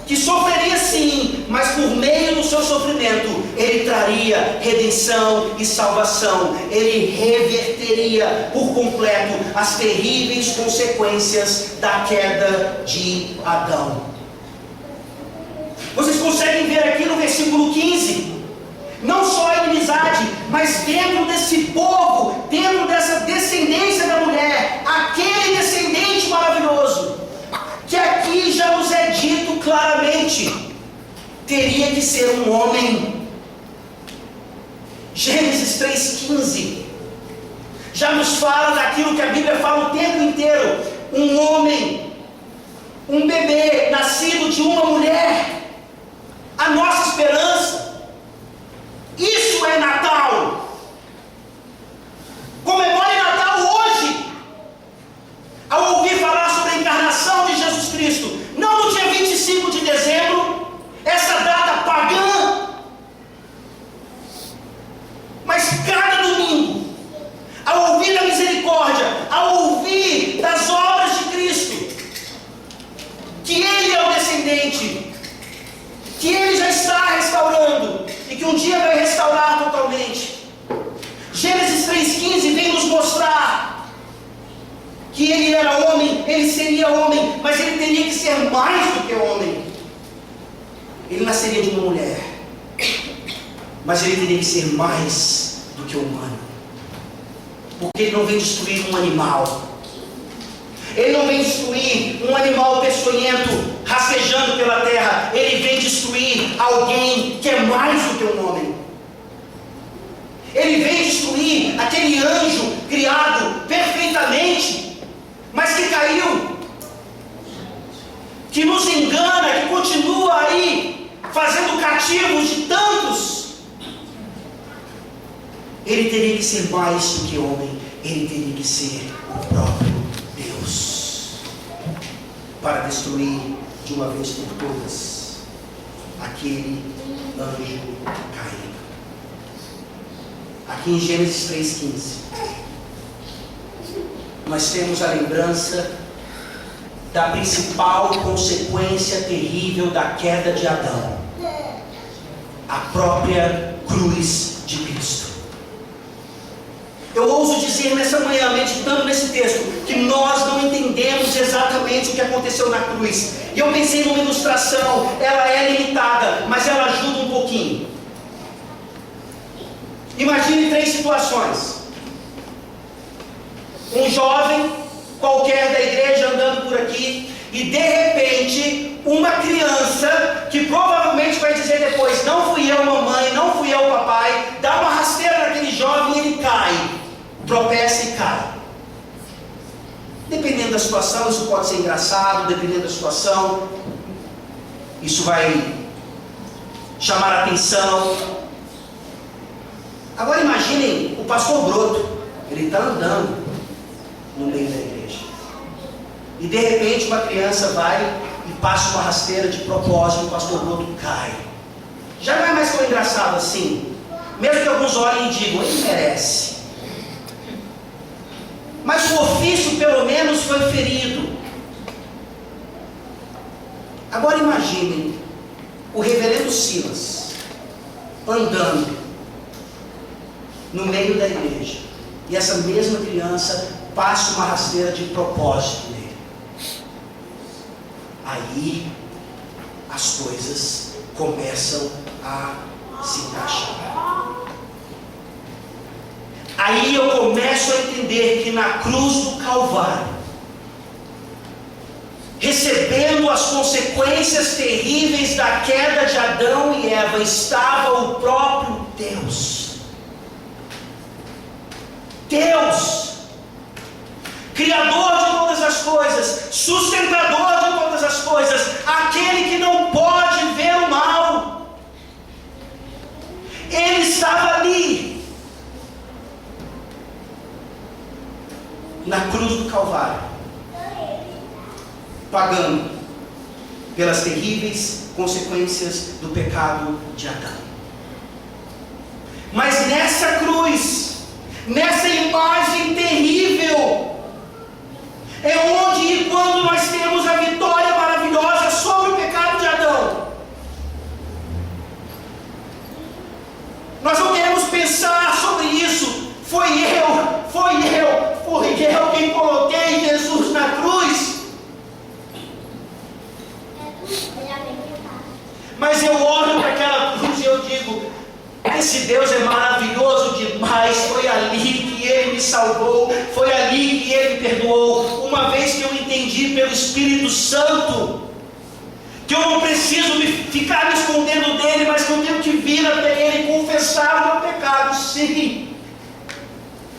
que sofreria sim, mas por meio do seu sofrimento, ele traria redenção e salvação, ele reverteria por completo as terríveis consequências da queda de Adão. Vocês conseguem ver aqui no versículo 15, não só a inimizade, mas dentro desse povo, dentro dessa descendência da mulher, aquele descendente maravilhoso, que aqui já nos é dito claramente, teria que ser um homem. Gênesis 3,15 já nos fala daquilo que a Bíblia fala o tempo inteiro: um homem, um bebê nascido de uma mulher. A nossa esperança, isso é Natal. restaurando e que um dia vai restaurar totalmente. Gênesis 3,15 vem nos mostrar que ele era homem, ele seria homem, mas ele teria que ser mais do que homem. Ele nasceria de uma mulher, mas ele teria que ser mais do que humano, porque ele não vem destruir um animal. Ele não vem destruir um animal peçonhento, rastejando pela terra. Ele vem destruir alguém que é mais do que um homem. Ele vem destruir aquele anjo criado perfeitamente, mas que caiu, que nos engana, que continua aí, fazendo cativos de tantos. Ele teria que ser mais do que homem. Ele teria que ser o próprio Deus, para destruir de uma vez por todas aquele anjo caído. Aqui em Gênesis 3,15 nós temos a lembrança da principal consequência terrível da queda de Adão, a própria cruz de Cristo. Eu ouso dizer nessa manhã, meditando nesse texto, que nós não entendemos exatamente o que aconteceu na cruz. E eu pensei numa ilustração, ela é limitada, mas ela ajuda um pouquinho. Imagine 3 situações. Um jovem qualquer da igreja andando por aqui, e de repente, uma criança, que provavelmente vai dizer depois, não fui eu mamãe, não fui eu papai, dá uma rasteira naquele jovem e ele cai. Tropeça e cai. Dependendo da situação, isso pode ser engraçado, dependendo da situação, isso vai chamar a atenção. Agora imaginem o pastor Broto, ele está andando no meio da igreja, e de repente uma criança vai e passa uma rasteira de propósito, o pastor Broto cai. Já não é mais tão engraçado assim, mesmo que alguns olhem e digam, ele merece. Mas o ofício pelo menos foi ferido. Agora imaginem o reverendo Silas andando no meio da igreja, e essa mesma criança passa uma rasteira de propósito nele. Aí as coisas começam a se encaixar. Aí eu começo a entender que na cruz do Calvário, recebendo as consequências terríveis da queda de Adão e Eva, estava o próprio Deus. Deus, Criador de todas as coisas, sustentador de todas as coisas, aquele que não pode ver o mal. Ele estava ali, na cruz do Calvário, pagando pelas terríveis consequências do pecado de Adão. Mas nessa cruz, nessa imagem terrível, é onde e quando nós temos a vitória maravilhosa sobre o pecado de Adão. Nós não queremos pensar sobre isso. Foi eu quem coloquei Jesus na cruz. Mas eu olho para aquela cruz e eu digo, esse Deus é maravilhoso demais. Foi ali que Ele me salvou, foi ali que Ele me perdoou. Uma vez que eu entendi pelo Espírito Santo que eu não preciso ficar me escondendo dele, mas que eu tenho que vir até Ele e confessar o meu pecado. Sim,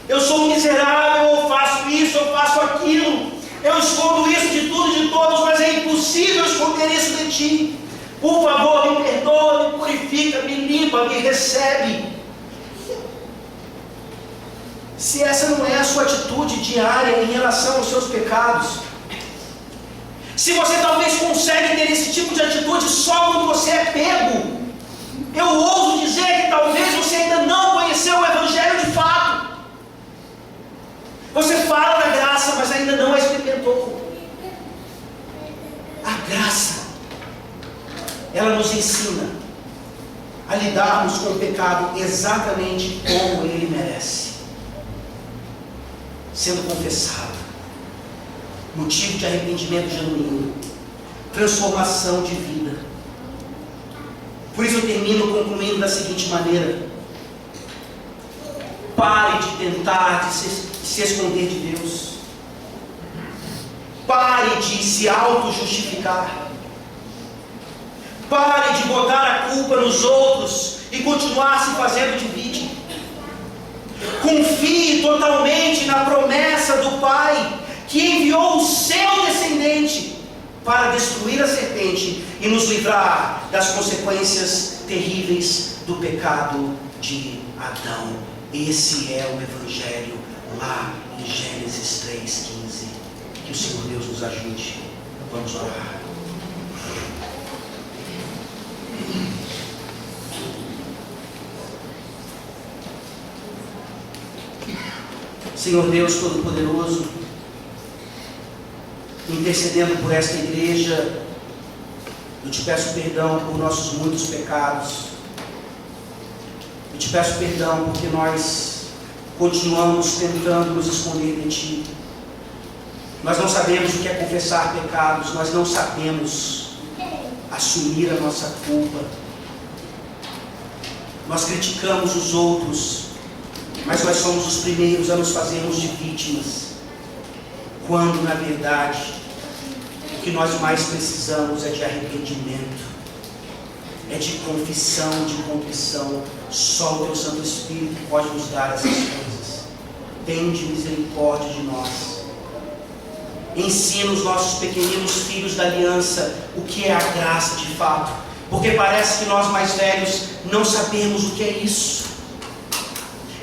eu sou um miserável, eu faço isso, eu faço aquilo, eu escondo isso de tudo e de todos, mas é impossível esconder isso de Ti. Por favor, me perdoa, me purifica, me limpa, me recebe. Se essa não é a sua atitude diária em relação aos seus pecados, se você talvez consegue ter esse tipo de atitude só quando você é pego, eu ouso dizer que talvez você ainda não conheceu o Evangelho de fato. Você fala da graça, mas ainda não a experimentou. A graça, ela nos ensina a lidarmos com o pecado exatamente como ele merece, sendo confessado, motivo de arrependimento genuíno, transformação de vida. Por isso eu termino concluindo da seguinte maneira: pare de tentar se esconder de Deus. Pare de se auto-justificar. Pare de botar a culpa nos outros e continuar se fazendo de vítima. Confie totalmente na promessa do Pai, que enviou o seu descendente para destruir a serpente e nos livrar das consequências terríveis do pecado de Adão. Esse é o Evangelho lá em Gênesis 3,15. Que o Senhor Deus nos ajude. Vamos orar. Senhor Deus Todo-Poderoso, intercedendo por esta igreja, eu te peço perdão por nossos muitos pecados. Eu te peço perdão porque nós continuamos tentando nos esconder de Ti. Nós não sabemos o que é confessar pecados, nós não sabemos assumir a nossa culpa. Nós criticamos os outros, mas nós somos os primeiros a nos fazermos de vítimas, quando na verdade o que nós mais precisamos é de arrependimento, é de confissão, de contrição. Só o Teu Santo Espírito pode nos dar essas coisas. Tende misericórdia de nós. Ensina os nossos pequeninos filhos da aliança o que é a graça de fato, porque parece que nós mais velhos não sabemos o que é isso.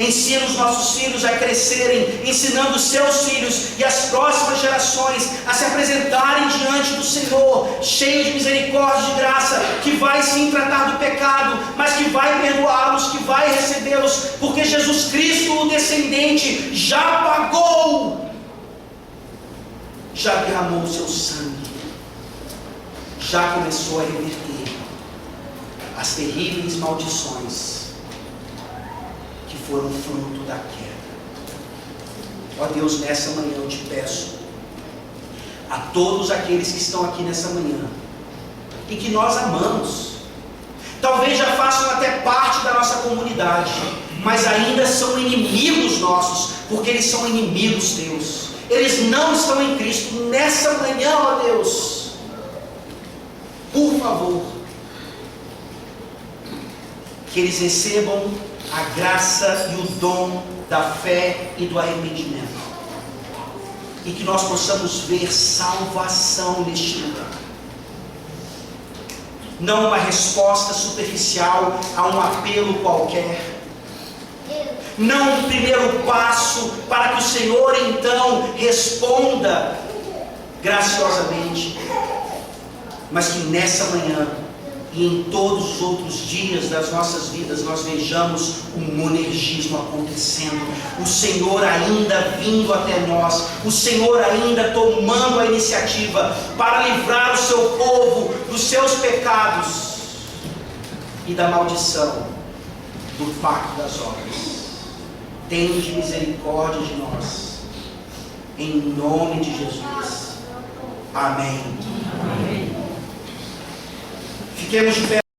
Ensina os nossos filhos a crescerem, ensinando os seus filhos e as próximas gerações a se apresentarem diante do Senhor, cheio de misericórdia e de graça, que vai sim tratar do pecado, mas que vai perdoá-los, que vai recebê-los, porque Jesus Cristo, o descendente, já pagou, já derramou o seu sangue, já começou a reverter as terríveis maldições que foram fruto da queda. Ó Deus, nessa manhã eu te peço a todos aqueles que estão aqui nessa manhã e que nós amamos, talvez já façam até parte da nossa comunidade, mas ainda são inimigos nossos, porque eles são inimigos teus. Eles não estão em Cristo. Nessa manhã, ó Deus, por favor, que eles recebam a graça e o dom da fé e do arrependimento, e que nós possamos ver salvação neste lugar, não uma resposta superficial a um apelo qualquer, não um primeiro passo para que o Senhor então responda graciosamente, mas que nessa manhã e em todos os outros dias das nossas vidas nós vejamos um monergismo acontecendo, o Senhor ainda vindo até nós, o Senhor ainda tomando a iniciativa para livrar o seu povo dos seus pecados e da maldição do pacto das obras. Tende misericórdia de nós, em nome de Jesus. Amém. Amém. Fiquemos de pé.